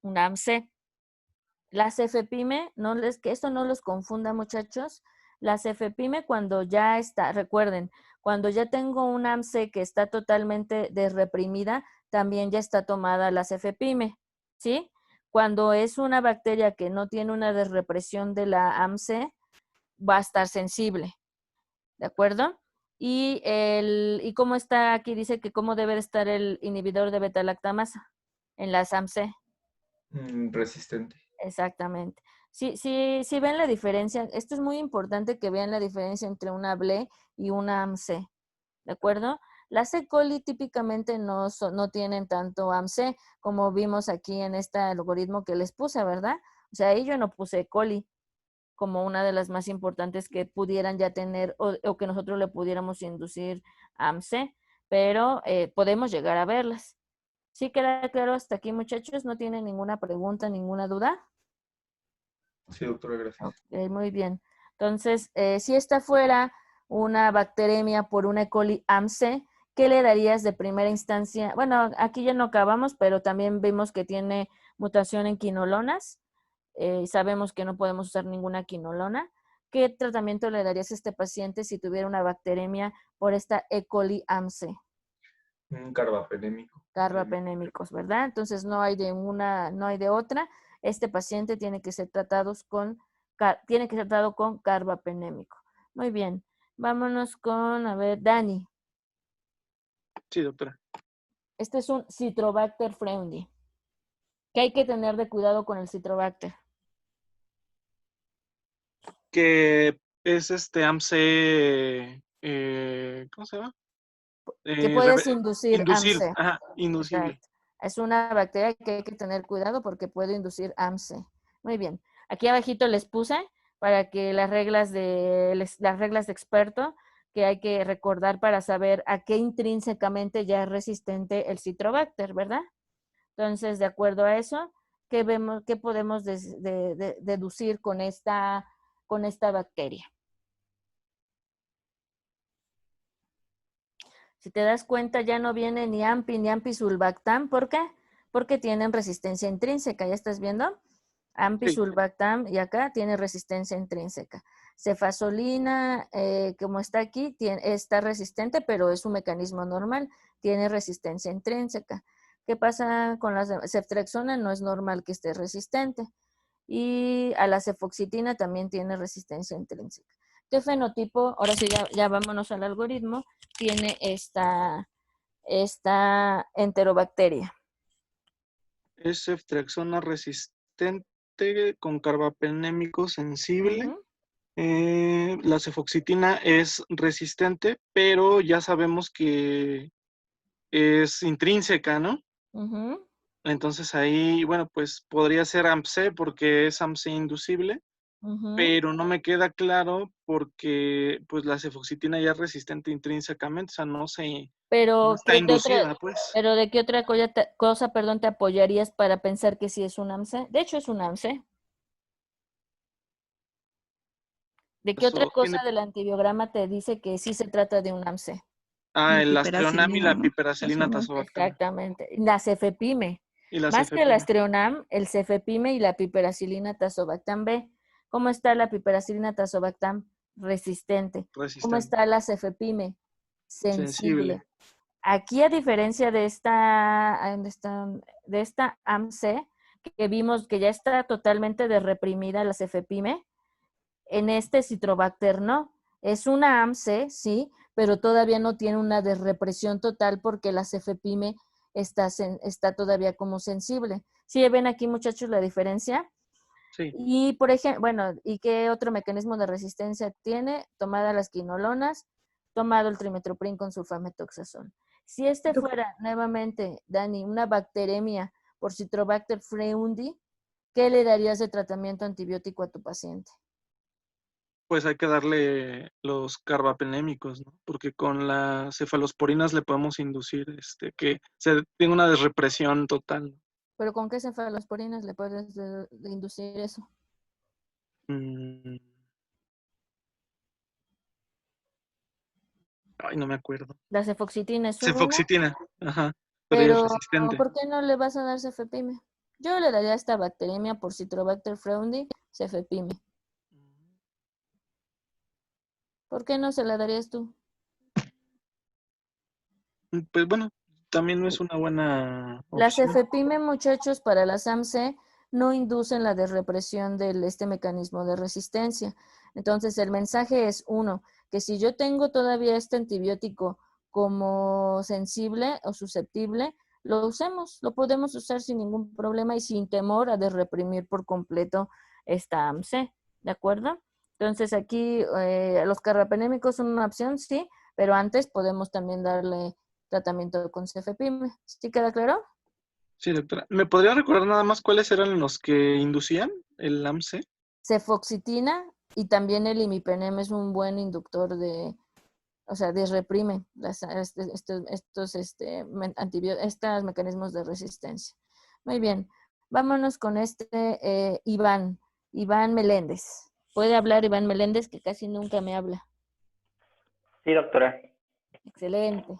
AMC. La cefepime, que esto no los confunda, muchachos. La cefepime cuando ya está, recuerden, cuando ya tengo una AMC que está totalmente desreprimida, también ya está tomada la cefepime, ¿sí? Cuando es una bacteria que no tiene una desrepresión de la AMC, va a estar sensible, ¿de acuerdo? Y cómo está aquí, dice que cómo debe de estar el inhibidor de beta-lactamasa en las AMC. Resistente. Exactamente. Sí ven la diferencia. Esto es muy importante que vean la diferencia entre una BLE y una AMC, ¿de acuerdo? Las E. coli típicamente no tienen tanto AMC como vimos aquí en este algoritmo que les puse, ¿verdad? O sea, ahí yo no puse E. coli como una de las más importantes que pudieran ya tener o que nosotros le pudiéramos inducir AMC, pero podemos llegar a verlas. ¿Sí queda claro hasta aquí, muchachos? ¿No tienen ninguna pregunta, ninguna duda? Sí, doctora, gracias. Okay, muy bien. Entonces, si esta fuera una bacteremia por una E. coli AMC, ¿qué le darías de primera instancia? Bueno, aquí ya no acabamos, pero también vimos que tiene mutación en quinolonas. Sabemos que no podemos usar ninguna quinolona. ¿Qué tratamiento le darías a este paciente si tuviera una bacteremia por esta E. coli AMC? Un carbapenémico. Carbapenémicos, ¿verdad? Entonces no hay de una, no hay de otra. Este paciente tiene que ser tratado con carbapenémico. Muy bien. Vámonos con, a ver, Dani. Sí, doctora. Este es un Citrobacter freundii. ¿Qué hay que tener de cuidado con el Citrobacter? Que es AMC, ¿cómo se llama? Que puedes inducir AMC. Ajá, inducible. Exacto. Es una bacteria que hay que tener cuidado porque puede inducir AMC. Muy bien. Aquí abajito les puse para que las reglas de experto que hay que recordar para saber a qué intrínsecamente ya es resistente el Citrobacter, ¿verdad? Entonces, de acuerdo a eso, qué podemos deducir con esta bacteria. Si te das cuenta, ya no viene ni AMPI ni AMPI-sulbactam. ¿Por qué? Porque tienen resistencia intrínseca. ¿Ya estás viendo? AMPI-sulbactam y acá tiene resistencia intrínseca. Cefazolina, como está aquí, está resistente, pero es un mecanismo normal. Tiene resistencia intrínseca. ¿Qué pasa con la ceftriaxona? No es normal que esté resistente. Y a la cefoxitina también tiene resistencia intrínseca. ¿Qué fenotipo? Ahora sí, ya vámonos al algoritmo. Tiene esta enterobacteria. Es ceftriaxona resistente con carbapenémico sensible. La cefoxitina es resistente, pero ya sabemos que es intrínseca, ¿no? Entonces ahí, bueno, pues podría ser AMP-C porque es AMP-C inducible, pero no me queda claro porque pues la cefoxitina ya es resistente intrínsecamente, o sea, no está inducida, pues. ¿Pero de qué otra cosa, te apoyarías para pensar que sí es un AMP-C? De hecho, es un AMP-C. ¿De qué otra cosa del antibiograma te dice que sí se trata de un AMP-C? El Astreonam y la piperacilina tazobactam. Exactamente. La cefepime. Más que el Astreonam, el cefepime y la piperacilina tazobactam B. ¿Cómo está la piperacilina tazobactam? Resistente. ¿Cómo está la cefepime? Sensible. Aquí, a diferencia de esta AMC, que vimos que ya está totalmente reprimida la cefepime, en este Citrobacter no. Es una AMC, sí, pero todavía no tiene una desrepresión total porque la cefepime está todavía como sensible. ¿Sí ven aquí, muchachos, la diferencia? Sí. Y, por ejemplo, bueno, ¿y qué otro mecanismo de resistencia tiene? Tomada las quinolonas, tomado el trimetoprim con sulfamethoxazol. Si fuera nuevamente, Dani, una bacteremia por Citrobacter freundi, ¿qué le darías de tratamiento antibiótico a tu paciente? Pues hay que darle los carbapenémicos, ¿no? Porque con las cefalosporinas le podemos inducir que se tenga una desrepresión total. ¿Pero con qué cefalosporinas le puedes inducir eso? Ay, no me acuerdo. La cefoxitina es una. Cefoxitina, ajá. Pero, es resistente. ¿por qué no le vas a dar cefepime? Yo le daría esta bacteremia por Citrobacter freundi, cefepime. ¿Por qué no se la darías tú? Pues bueno, también no es una buena opción. La cefepime, muchachos, para las AMC no inducen la desrepresión de este mecanismo de resistencia. Entonces, el mensaje es, uno, que si yo tengo todavía este antibiótico como sensible o susceptible, lo usemos, lo podemos usar sin ningún problema y sin temor a desreprimir por completo esta AMC, ¿de acuerdo? Entonces, aquí los carbapenémicos son una opción, sí, pero antes podemos también darle tratamiento con cefepime. ¿Sí queda claro? Sí, doctora. ¿Me podría recordar nada más cuáles eran los que inducían el AMC? Cefoxitina y también el imipenem es un buen inductor desreprime estos mecanismos de resistencia. Muy bien. Vámonos con Iván Meléndez. ¿Puede hablar Iván Meléndez, que casi nunca me habla? Sí, doctora. Excelente.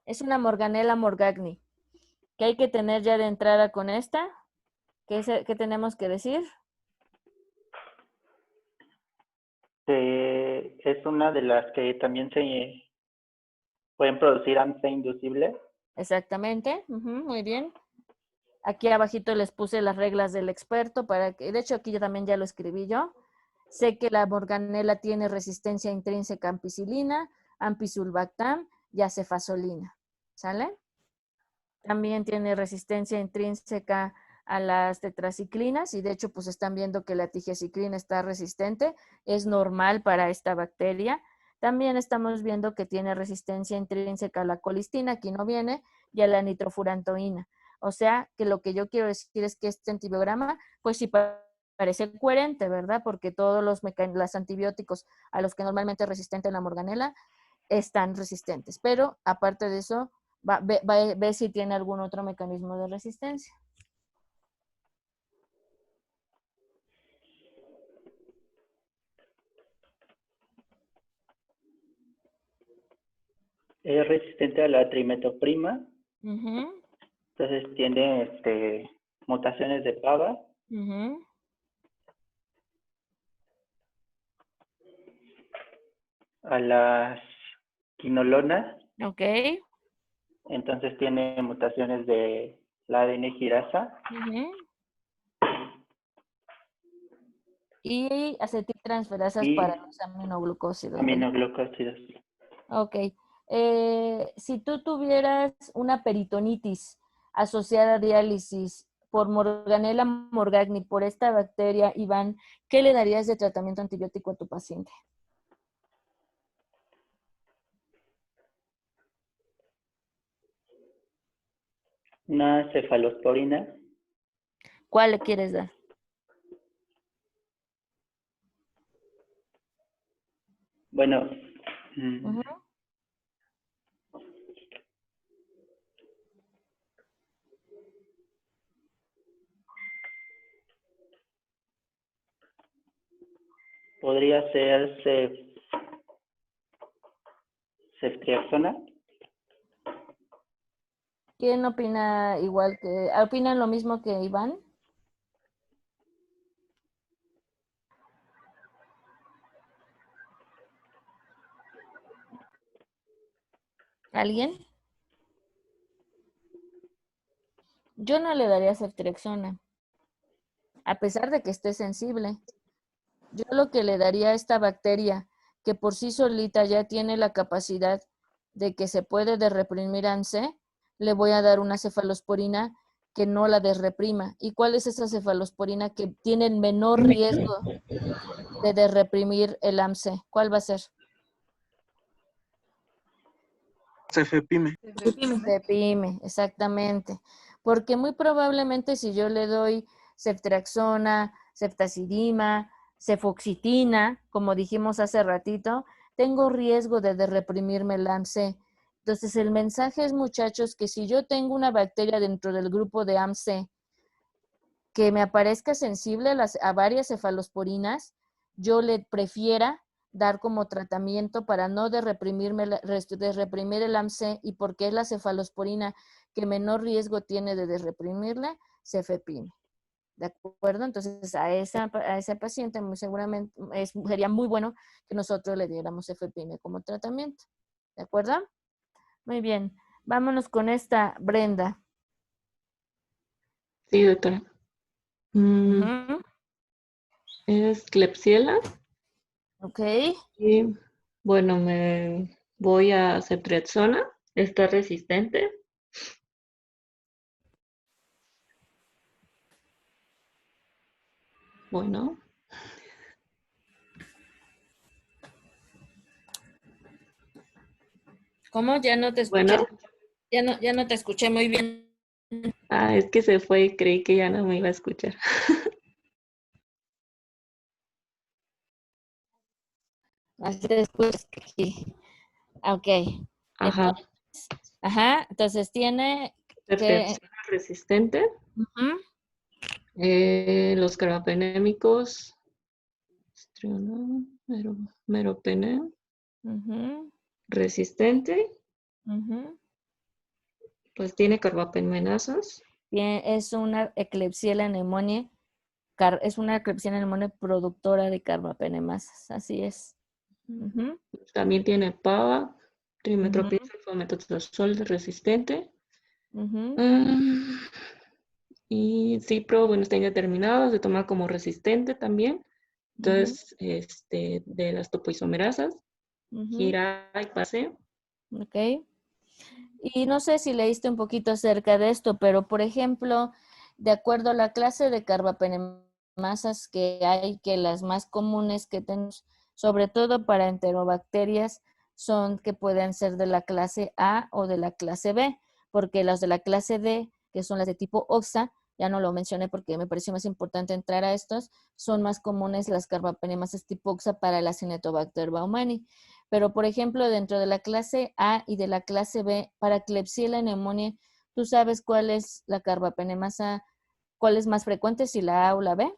Es una Morganella morgagni. ¿Qué hay que tener ya de entrada con esta? ¿Qué tenemos que decir? Es una de las que también se pueden producir AMC inducible. Exactamente. Muy bien. Aquí abajito les puse las reglas del experto para que, de hecho aquí también ya lo escribí yo. Sé que la Morganella tiene resistencia intrínseca a ampicilina, ampicsulbactam y a cefazolina. ¿Sale? También tiene resistencia intrínseca a las tetraciclinas y de hecho pues están viendo que la tigeaciclina está resistente. Es normal para esta bacteria. También estamos viendo que tiene resistencia intrínseca a la colistina, aquí no viene, y a la nitrofurantoína. O sea que lo que yo quiero decir es que este antibiograma pues sí parece coherente, ¿verdad? Porque todos los antibióticos a los que normalmente es resistente la Morganella están resistentes. Pero aparte de eso, ve si tiene algún otro mecanismo de resistencia. es resistente a la trimetoprima. Ujú, Entonces tiene mutaciones de PAVA. ujú. A la quinolona. Ok. Entonces tiene mutaciones de la ADN girasa. Ujú. Y acetiltransferasas Y para los aminoglucósidos, ¿verdad? aminoglucósidos. Ok. Si tú tuvieras una peritonitis asociada a diálisis por Morganella morgagni, por esta bacteria, Iván, ¿qué le darías de tratamiento antibiótico a tu paciente? Una cefalosporina. ¿Cuál le quieres dar? Bueno, Ujú. podría ser ceftriaxona. ¿Quién opina igual que, opinan lo mismo que Iván? ¿Alguien? Yo no le daría ceftriaxona, a pesar de que esté sensible. Yo lo que le daría a esta bacteria, que por sí solita ya tiene la capacidad de que se puede desreprimir ANSE, le voy a dar una cefalosporina que no la desreprima. ¿Y cuál es esa cefalosporina que tiene el menor riesgo de desreprimir el AMSE? ¿Cuál va a ser? Cefepime. Cefepime, exactamente. Porque muy probablemente si yo le doy ceftriaxona, ceftazidima, cefoxitina, como dijimos hace ratito, tengo riesgo de reprimirme el AMC. Entonces el mensaje es, muchachos, que si yo tengo una bacteria dentro del grupo de AMC que me aparezca sensible a varias cefalosporinas, yo le prefiera dar como tratamiento para no reprimir el AMC, y porque es la cefalosporina que menor riesgo tiene de desreprimirla, cefepime. ¿De acuerdo? Entonces a esa paciente muy seguramente sería muy bueno que nosotros le diéramos cefepime como tratamiento. ¿De acuerdo? Muy bien. Vámonos con esta Brenda. Sí, doctora. Ujú. Es Klebsiella. Ok. Y bueno, me voy a ceftriaxona. Está resistente. Bueno, ¿Cómo? Ya no te escuché. bueno. Ya no te escuché muy bien. Ah, es que se fue y creí que ya no me iba a escuchar. Así después que sí. Ok. Ajá. Entonces tiene que... Ceftriaxona resistente. Ujú. Los carbapenémicos. Meropenem. Ujú. Resistente. Ujú. Pues tiene carbapenemasas. Bien, es una Klebsiella pneumoniae, es una Klebsiella pneumoniae productora de carbapenemasas, así es. Ujú. También tiene PAVA, Ujú. trimetoprim sulfametazol resistente. Ujú. Y Cipro, bueno, está indeterminado, se toma como resistente también. Ujú. Entonces, de las topoisomerasas, Ujú. gira y pase. Ok. Y no sé si leíste un poquito acerca de esto, pero por ejemplo, de acuerdo a la clase de carbapenemasas que hay, que las más comunes que tenemos, sobre todo para enterobacterias, son que pueden ser de la clase A o de la clase B, porque las de la clase D, que son las de tipo OXA, ya no lo mencioné porque me pareció más importante entrar a estos, son más comunes las carbapenemasas tipo OXA para la Acinetobacter baumannii. Pero, por ejemplo, dentro de la clase A y de la clase B, para Klebsiella pneumoniae, ¿tú sabes cuál es la carbapenemasa, cuál es más frecuente, si la A o la B?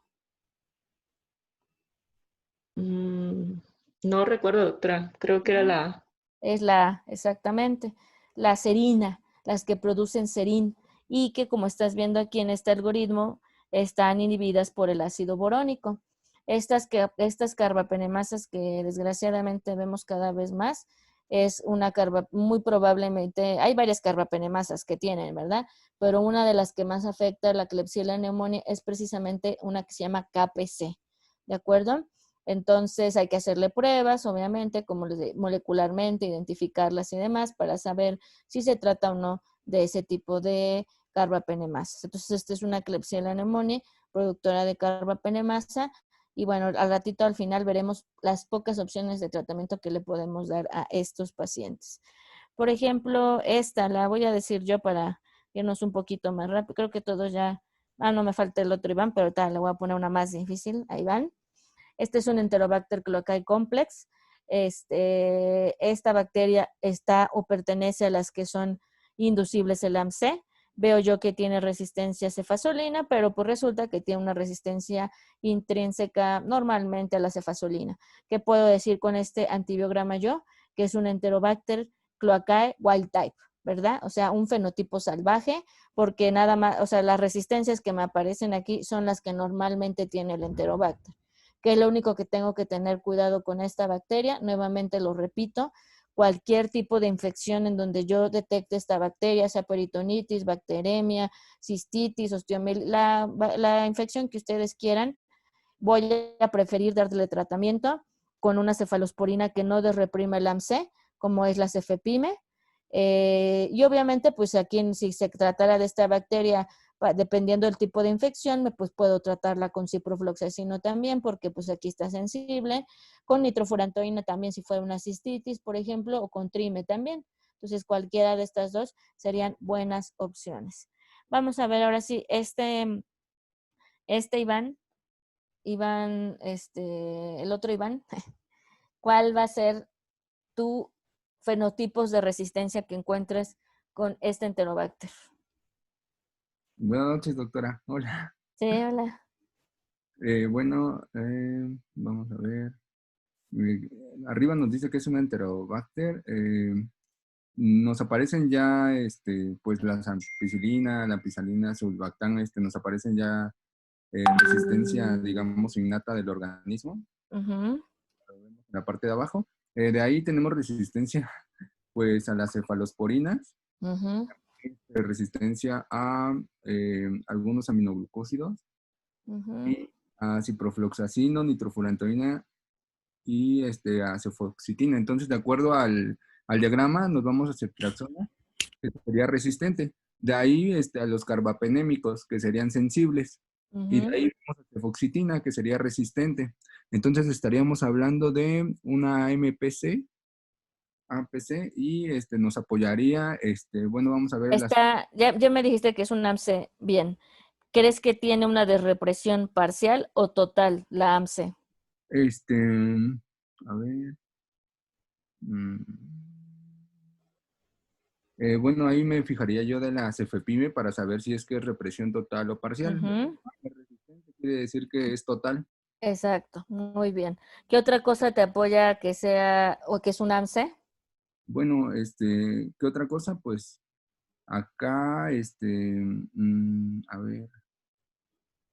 No recuerdo, doctora. Creo que era la es exactamente, la serina, las que producen serín y que, como estás viendo aquí en este algoritmo, están inhibidas por el ácido borónico. Estas carbapenemasas que desgraciadamente vemos cada vez más, es muy probablemente, hay varias carbapenemasas que tienen, ¿verdad? Pero una de las que más afecta a la Klebsiella pneumoniae es precisamente una que se llama KPC, ¿de acuerdo? Entonces hay que hacerle pruebas, obviamente, como molecularmente, identificarlas y demás para saber si se trata o no de ese tipo de carbapenemasas. Entonces, esta es una Klebsiella pneumoniae, productora de carbapenemasa, y bueno, al ratito al final veremos las pocas opciones de tratamiento que le podemos dar a estos pacientes. Por ejemplo, esta la voy a decir yo para irnos un poquito más rápido. Creo que todos ya, no me falta el otro Iván, pero tal, le voy a poner una más difícil a Iván. Este es un Enterobacter cloacae complex. Esta bacteria está o pertenece a las que son inducibles el AMC. Veo yo que tiene resistencia a cefazolina, pero pues resulta que tiene una resistencia intrínseca normalmente a la cefazolina. ¿Qué puedo decir con este antibiograma yo? Que es un Enterobacter cloacae wild type, ¿verdad? O sea, un fenotipo salvaje, porque nada más, o sea, las resistencias que me aparecen aquí son las que normalmente tiene el Enterobacter. ¿Qué es lo único que tengo que tener cuidado con esta bacteria? Nuevamente lo repito, cualquier tipo de infección en donde yo detecte esta bacteria, sea peritonitis, bacteremia, cistitis, osteomielitis, la infección que ustedes quieran, voy a preferir darle tratamiento con una cefalosporina que no desreprime el AMC, como es la cefepime. Y obviamente, pues aquí si se tratara de esta bacteria, dependiendo del tipo de infección, pues puedo tratarla con ciprofloxacino también, porque pues aquí está sensible, con nitrofurantoína también si fuera una cistitis, por ejemplo, o con trime también. Entonces, cualquiera de estas dos serían buenas opciones. Vamos a ver ahora sí, Iván, el otro Iván, ¿cuál va a ser tu fenotipos de resistencia que encuentres con este Enterobacter? Buenas noches, doctora. Hola. Sí, hola. Vamos a ver. Arriba nos dice que es un Enterobacter. Nos aparecen ya, pues la ampicilina, la ampicilina, sulbactam, nos aparecen ya resistencia, digamos, innata del organismo. En la parte de abajo. De ahí tenemos resistencia, pues, a las cefalosporinas. Resistencia a algunos aminoglucósidos y a ciprofloxacino, nitrofurantoína y a cefoxitina. Entonces, de acuerdo al diagrama, nos vamos a ceftriaxona, que sería resistente. De ahí a los carbapenémicos, que serían sensibles. Y de ahí vamos a cefoxitina, que sería resistente. Entonces, estaríamos hablando de una AMPC, y nos apoyaría, bueno, vamos a ver ya me dijiste que es un AMC, bien. ¿Crees que tiene una desrepresión parcial o total la AMC? A ver. Bueno, ahí me fijaría yo de la cefepime para saber si es que es represión total o parcial. Quiere decir que es total. Exacto, muy bien. ¿Qué otra cosa te apoya que sea o que es un AMC? Bueno, ¿qué otra cosa? Pues acá, a ver,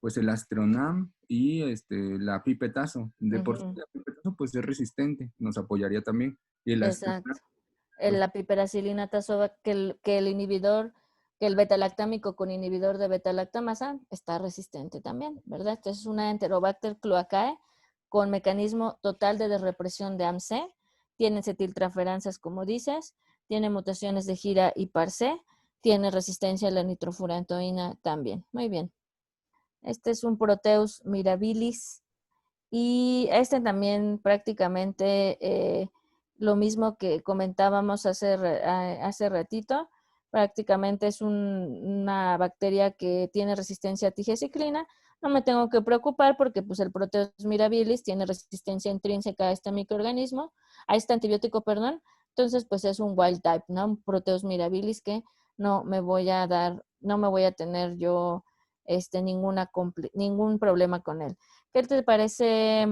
pues el astronam y la pipetazo. De por sí la pipetazo pues es resistente, nos apoyaría también. Y el Exacto. La piperacilina tazova, que el inhibidor, que el beta-lactámico con inhibidor de beta-lactamasa está resistente también, ¿verdad? Entonces es una Enterobacter cloacae con mecanismo total de desrepresión de AMC, tiene acetiltransferansas como dices, tiene mutaciones de gira y parC, tiene resistencia a la nitrofurantoína también. Muy bien. Este es un Proteus mirabilis y este también prácticamente lo mismo que comentábamos hace ratito, prácticamente es una bacteria que tiene resistencia a tigecyclina. No me tengo que preocupar porque pues, el Proteus mirabilis tiene resistencia intrínseca a este microorganismo, a este antibiótico, perdón. Entonces, pues es un wild type, ¿no? Un Proteus mirabilis que no me voy a tener yo ningún problema con él. ¿Qué te parece?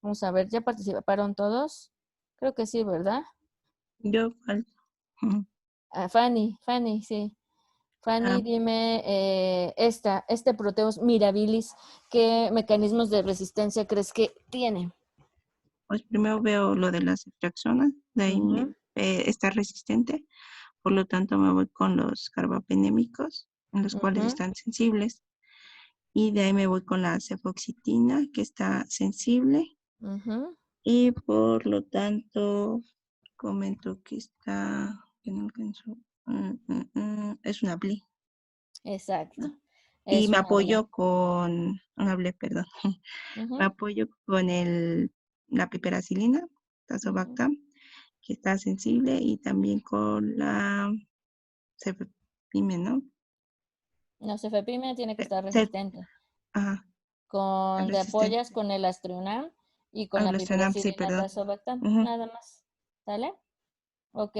Vamos a ver, ¿ya participaron todos? Creo que sí, ¿verdad? Yo, ¿cuál? Fanny, sí. Fanny, dime, este Proteus mirabilis, ¿qué mecanismos de resistencia crees que tiene? Pues primero veo lo de las ceftriaxonas, de ahí está resistente, por lo tanto me voy con los carbapenémicos, en los cuales están sensibles, y de ahí me voy con la cefoxitina, que está sensible, y por lo tanto comento que está, que no alcanzo, es una BLI. Exacto. Y me apoyo con, perdón, me apoyo con la piperacilina, tazobactam, que está sensible, y también con la cefepime, ¿no? No, cefepime tiene que estar resistente. Ajá. Te apoyas con el Astrionam y con la piperacilina tazobactam, nada más. ¿Sale? Ok.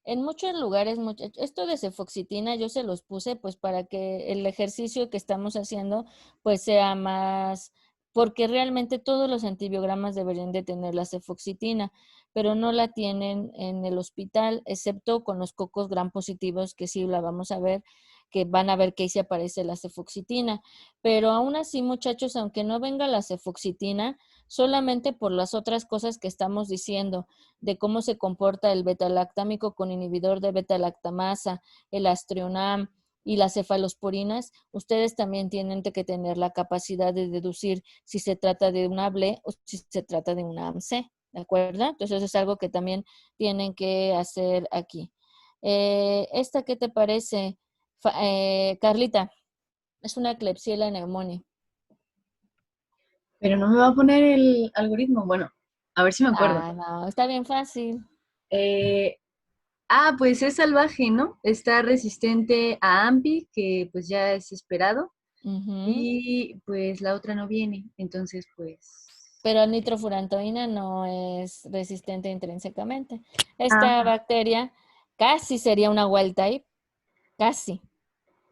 En muchos lugares, esto de cefoxitina yo se los puse pues para que el ejercicio que estamos haciendo pues sea más, porque realmente todos los antibiogramas deberían de tener la cefoxitina, pero no la tienen en el hospital, excepto con los cocos gram positivos, que sí la vamos a ver, que van a ver que ahí sí aparece la cefoxitina. Pero aún así, muchachos, aunque no venga la cefoxitina, solamente por las otras cosas que estamos diciendo, de cómo se comporta el beta-lactámico con inhibidor de beta-lactamasa, el Astrionam y las cefalosporinas, ustedes también tienen que tener la capacidad de deducir si se trata de una BLE o si se trata de una AMC, ¿de acuerdo? Entonces es algo que también tienen que hacer aquí. ¿Esta qué te parece, Carlita? Es una Klebsiella pneumoniae. Pero no me va a poner el algoritmo. Bueno, a ver si me acuerdo. No, está bien fácil. Pues es salvaje, ¿no? Está resistente a AMPI, que pues ya es esperado. Y pues la otra no viene, entonces pues... Pero nitrofurantoína no es resistente intrínsecamente. Esta bacteria casi sería una wild type, casi,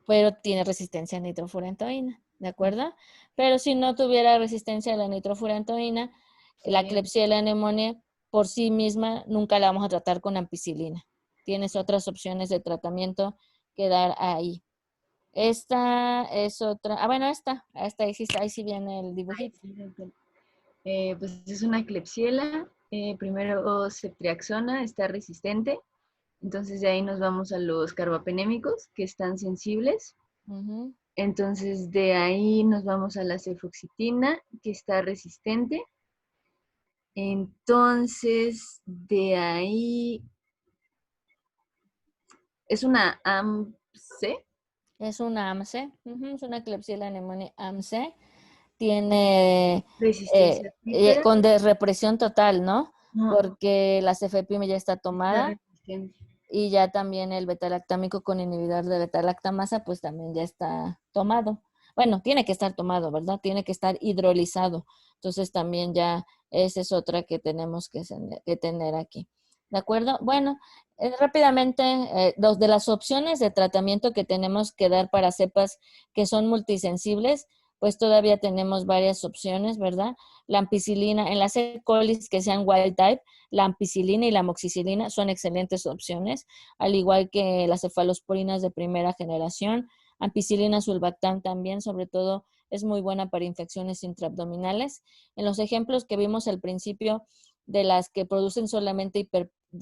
pero tiene resistencia a nitrofurantoína, ¿de acuerdo? Pero si no tuviera resistencia a la nitrofurantoína, la Klebsiella pneumoniae por sí misma nunca la vamos a tratar con ampicilina. Tienes otras opciones de tratamiento que dar ahí. Esta es otra, bueno, esta ahí sí viene el dibujito. Pues es una Klebsiella, primero ceftriaxona, está resistente, entonces de ahí nos vamos a los carbapenémicos, que están sensibles. Entonces de ahí nos vamos a la cefoxitina, que está resistente. Entonces de ahí es una AMC. Es una AMC, es una Klebsiella pneumoniae AMC. Tiene con represión total, ¿no? Porque la cefepime ya está tomada y ya también el beta-lactámico con inhibidor de beta-lactamasa pues también ya está tomado. Bueno, tiene que estar tomado, ¿verdad? Tiene que estar hidrolizado. Entonces también ya esa es otra que tenemos que tener aquí. ¿De acuerdo? Bueno, rápidamente, dos de las opciones de tratamiento que tenemos que dar para cepas que son multisensibles, pues todavía tenemos varias opciones, ¿verdad? La ampicilina, en las E. colis que sean wild type, la ampicilina y la amoxicilina son excelentes opciones, al igual que las cefalosporinas de primera generación. Ampicilina sulbactam también, sobre todo, es muy buena para infecciones intraabdominales. En los ejemplos que vimos al principio de las que producen solamente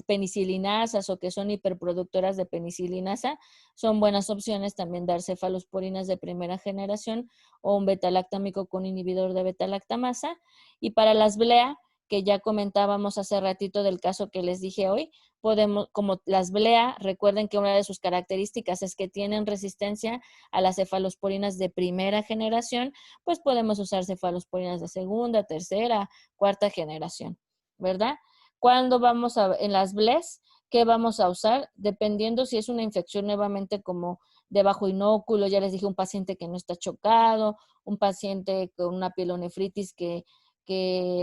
penicilinasas o que son hiperproductoras de penicilinasa, son buenas opciones también dar cefalosporinas de primera generación o un beta-lactámico con inhibidor de beta-lactamasa. Y para las BLEA, que ya comentábamos hace ratito del caso que les dije hoy, podemos, como las BLEA, recuerden que una de sus características es que tienen resistencia a las cefalosporinas de primera generación, pues podemos usar cefalosporinas de segunda, tercera, cuarta generación, ¿verdad? ¿Cuándo vamos en las BLES? ¿Qué vamos a usar? Dependiendo si es una infección nuevamente como de bajo inóculo, ya les dije, un paciente que no está chocado, un paciente con una pielonefritis que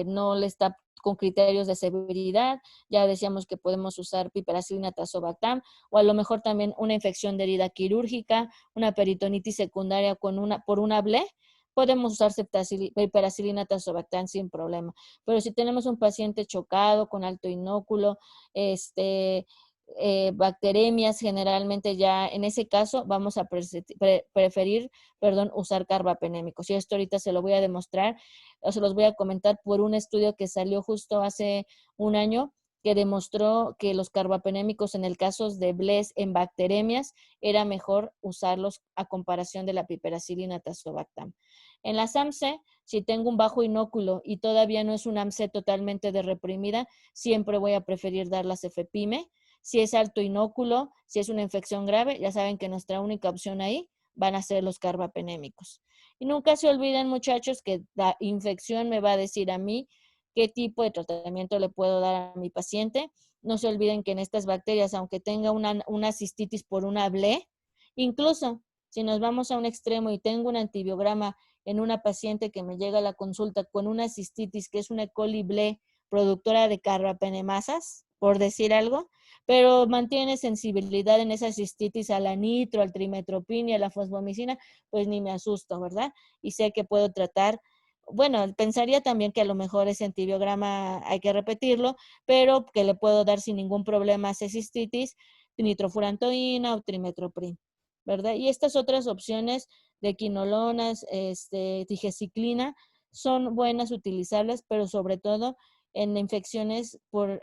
no le está con criterios de severidad, ya decíamos que podemos usar piperacilina tazobactam, o a lo mejor también una infección de herida quirúrgica, una peritonitis secundaria por una BLE, podemos usar piperacilina tazobactam sin problema. Pero si tenemos un paciente chocado con alto inóculo, bacteremias, generalmente ya en ese caso vamos a preferir usar carbapenémicos. Y esto ahorita se lo voy a demostrar, o se los voy a comentar por un estudio que salió justo hace un año, que demostró que los carbapenémicos en el caso de BLES en bacteremias era mejor usarlos a comparación de la piperacilina tazobactam. En la SAMC, si tengo un bajo inóculo y todavía no es una AMC totalmente reprimida, siempre voy a preferir dar la cefepime. Si es alto inóculo, si es una infección grave, ya saben que nuestra única opción ahí van a ser los carbapenémicos. Y nunca se olviden, muchachos, que la infección me va a decir a mí qué tipo de tratamiento le puedo dar a mi paciente. No se olviden que en estas bacterias, aunque tenga una cistitis por una BLE, incluso si nos vamos a un extremo y tengo un antibiograma en una paciente que me llega a la consulta con una cistitis que es una E. coli BLE productora de carbapenemasas, por decir algo, pero mantiene sensibilidad en esa cistitis a la nitro, al trimetropin y a la fosfomicina, pues ni me asusto, ¿verdad? Y sé que puedo tratar. Bueno, pensaría también que a lo mejor ese antibiograma hay que repetirlo, pero que le puedo dar sin ningún problema a esa cistitis, nitrofurantoína o trimetoprim, ¿verdad? Y estas otras opciones de quinolonas, tigeciclina, son buenas utilizables, pero sobre todo en infecciones por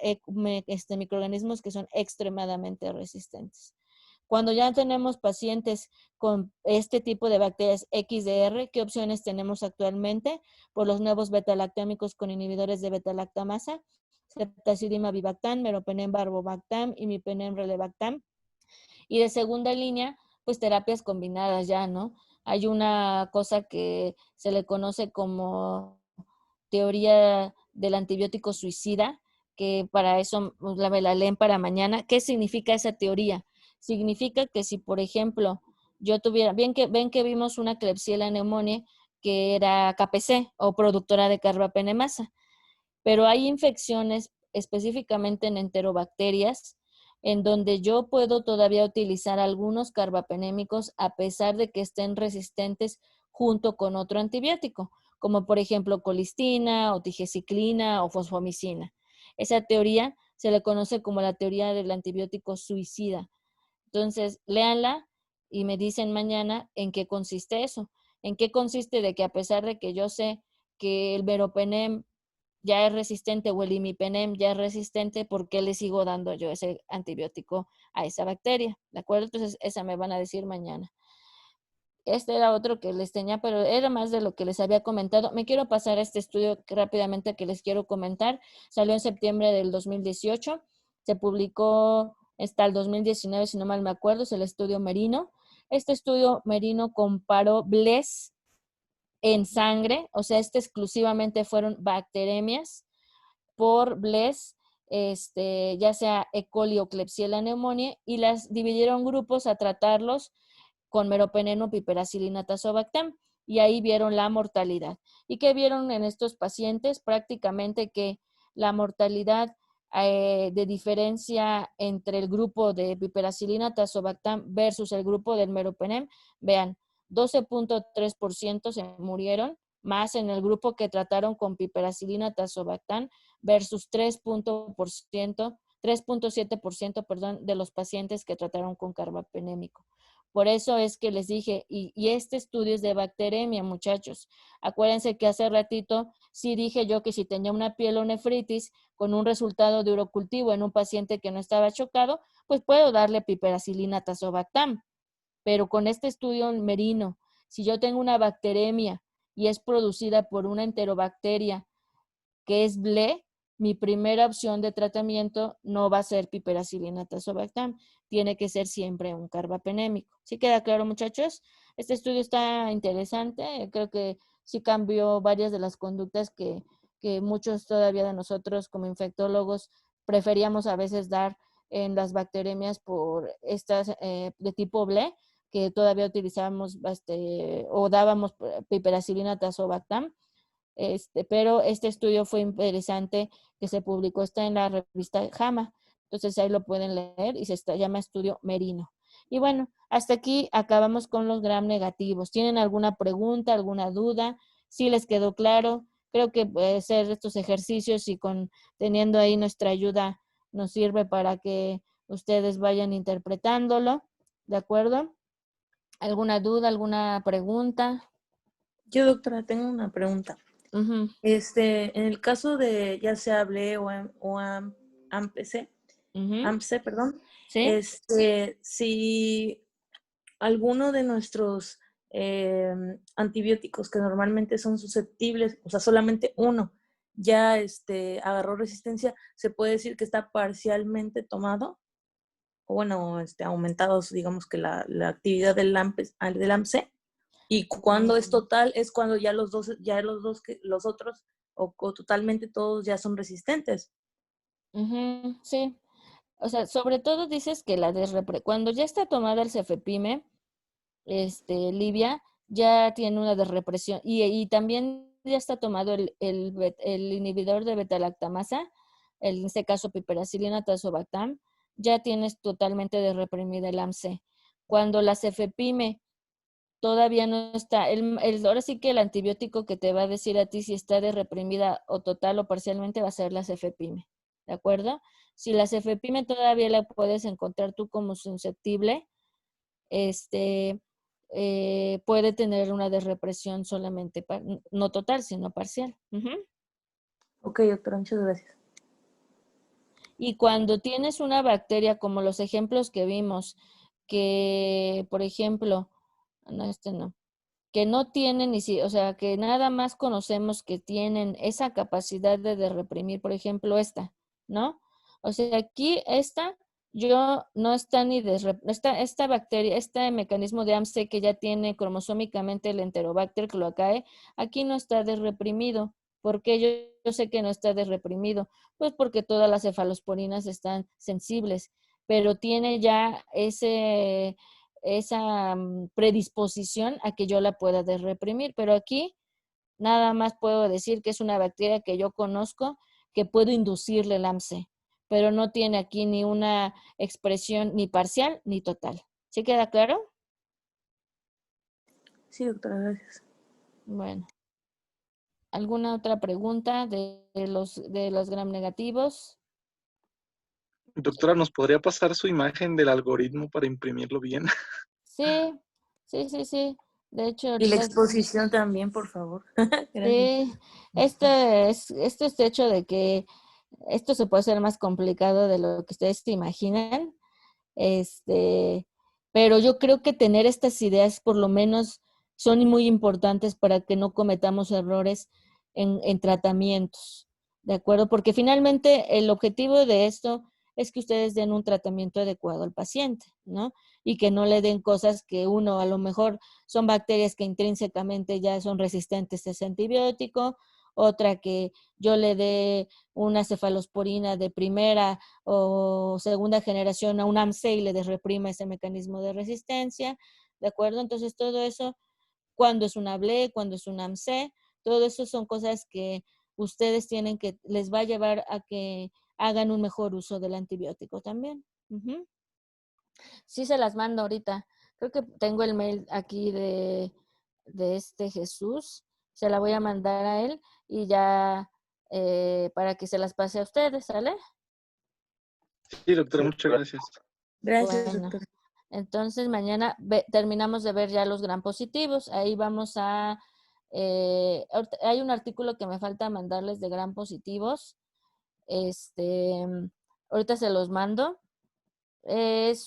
microorganismos que son extremadamente resistentes. Cuando ya tenemos pacientes con este tipo de bacterias XDR, ¿qué opciones tenemos actualmente? Por los nuevos beta-lactámicos con inhibidores de beta-lactamasa, ceftazidima avibactam, meropenem barbobactam, imipenem relebactam. Y de segunda línea, pues terapias combinadas ya, ¿no? Hay una cosa que se le conoce como teoría del antibiótico suicida, que para eso la leen para mañana. ¿Qué significa esa teoría? Significa que si, por ejemplo, yo tuviera, ven que vimos una Klebsiella pneumoniae que era KPC o productora de carbapenemasa, pero hay infecciones específicamente en enterobacterias en donde yo puedo todavía utilizar algunos carbapenémicos a pesar de que estén resistentes junto con otro antibiótico, como por ejemplo colistina o tigeciclina o fosfomicina. Esa teoría se le conoce como la teoría del antibiótico suicida. Entonces, léanla y me dicen mañana en qué consiste eso. En qué consiste de que a pesar de que yo sé que el meropenem ya es resistente o el imipenem ya es resistente, ¿por qué le sigo dando yo ese antibiótico a esa bacteria? ¿De acuerdo? Entonces, esa me van a decir mañana. Este era otro que les tenía, pero era más de lo que les había comentado. Me quiero pasar a este estudio rápidamente que les quiero comentar. Salió en septiembre del 2018. Se publicó hasta el 2019, si no mal me acuerdo, es el estudio Merino. Este estudio Merino comparó BLES en sangre, o sea, exclusivamente fueron bacteremias por BLES, ya sea E. coli o Klebsiella pneumoniae, y las dividieron grupos a tratarlos con meropenem, piperacilina tazobactam, y ahí vieron la mortalidad. ¿Y qué vieron en estos pacientes? Prácticamente que la mortalidad de diferencia entre el grupo de piperacilina tazobactam versus el grupo del meropenem, vean, 12.3% se murieron, más en el grupo que trataron con piperacilina tazobactam versus 3.7% de los pacientes que trataron con carbapenémico. Por eso es que les dije, y este estudio es de bacteremia, muchachos. Acuérdense que hace ratito sí dije yo que si tenía una pielonefritis con un resultado de urocultivo en un paciente que no estaba chocado, pues puedo darle piperacilina tazobactam. Pero con este estudio Merino, si yo tengo una bacteremia y es producida por una enterobacteria que es BLE, mi primera opción de tratamiento no va a ser piperacilina tazobactam, tiene que ser siempre un carbapenémico. ¿Sí queda claro, muchachos? Este estudio está interesante, creo que sí cambió varias de las conductas que muchos todavía de nosotros como infectólogos preferíamos a veces dar en las bacteremias por estas de tipo BLE, que todavía utilizábamos o dábamos piperacilina tazobactam. Pero este estudio fue interesante que se publicó, está en la revista JAMA, entonces ahí lo pueden leer y llama estudio Merino. Y bueno, hasta aquí acabamos con los gram negativos. ¿Tienen alguna pregunta, alguna duda? ¿Sí les quedó claro? Creo que hacer estos ejercicios y teniendo ahí nuestra ayuda nos sirve para que ustedes vayan interpretándolo. ¿De acuerdo? ¿Alguna duda, alguna pregunta? Yo, doctora, tengo una pregunta. Uh-huh. En el caso de ya sea BLE o AMPC, perdón, ¿Sí? Si alguno de nuestros antibióticos que normalmente son susceptibles, o sea, solamente uno ya agarró resistencia, ¿se puede decir que está parcialmente tomado? O bueno, aumentados, digamos que la actividad del AMC. Y cuando es total, es cuando ya los otros, o totalmente todos ya son resistentes. Uh-huh, sí. O sea, sobre todo dices que cuando ya está tomada el cefepime, Livia, ya tiene una desrepresión. Y también ya está tomado el inhibidor de beta-lactamasa, en este caso piperacilina tazobactam, ya tienes totalmente desreprimida el AMC. Cuando la cefepime todavía no está, ahora sí que el antibiótico que te va a decir a ti si está desreprimida o total o parcialmente va a ser la cefepime, ¿de acuerdo? Si la cefepime todavía la puedes encontrar tú como susceptible, puede tener una desrepresión solamente, no total, sino parcial. Uh-huh. Ok, doctora, muchas gracias. Y cuando tienes una bacteria, como los ejemplos que vimos, que, por ejemplo, no, que no tienen, o sea, que nada más conocemos que tienen esa capacidad de reprimir, por ejemplo, esta, ¿no? O sea, aquí no está ni esta bacteria, este mecanismo de AMC que ya tiene cromosómicamente el Enterobacter cloacae, aquí no está desreprimido. ¿Por qué yo sé que no está desreprimido? Pues porque todas las cefalosporinas están sensibles, pero tiene ya esa predisposición a que yo la pueda desreprimir. Pero aquí nada más puedo decir que es una bacteria que yo conozco que puedo inducirle el AMC, pero no tiene aquí ni una expresión ni parcial ni total. ¿Sí queda claro? Sí, doctora, gracias. Bueno. ¿Alguna otra pregunta de los gram negativos? Doctora, ¿nos podría pasar su imagen del algoritmo para imprimirlo bien? Sí. De hecho, y la ahorita... exposición también, por favor. Sí, esto es hecho de que esto se puede hacer más complicado de lo que ustedes se imaginan. Pero yo creo que tener estas ideas por lo menos son muy importantes para que no cometamos errores en tratamientos, ¿de acuerdo? Porque finalmente el objetivo de esto es que ustedes den un tratamiento adecuado al paciente, ¿no? Y que no le den cosas que uno a lo mejor son bacterias que intrínsecamente ya son resistentes a ese antibiótico, otra que yo le dé una cefalosporina de primera o segunda generación a un AMC y le desreprima ese mecanismo de resistencia, ¿de acuerdo? Entonces todo eso, cuando es una BLE, cuando es un AMC, todo eso son cosas que ustedes les va a llevar a que hagan un mejor uso del antibiótico también. Uh-huh. Sí se las mando ahorita. Creo que tengo el mail aquí de Jesús. Se la voy a mandar a él y ya para que se las pase a ustedes, ¿sale? Sí, doctora, muchas gracias. Gracias, bueno, doctora. Entonces mañana terminamos de ver ya los gram positivos. Ahí vamos a... hay un artículo que me falta mandarles de gram positivos. Ahorita se los mando. Es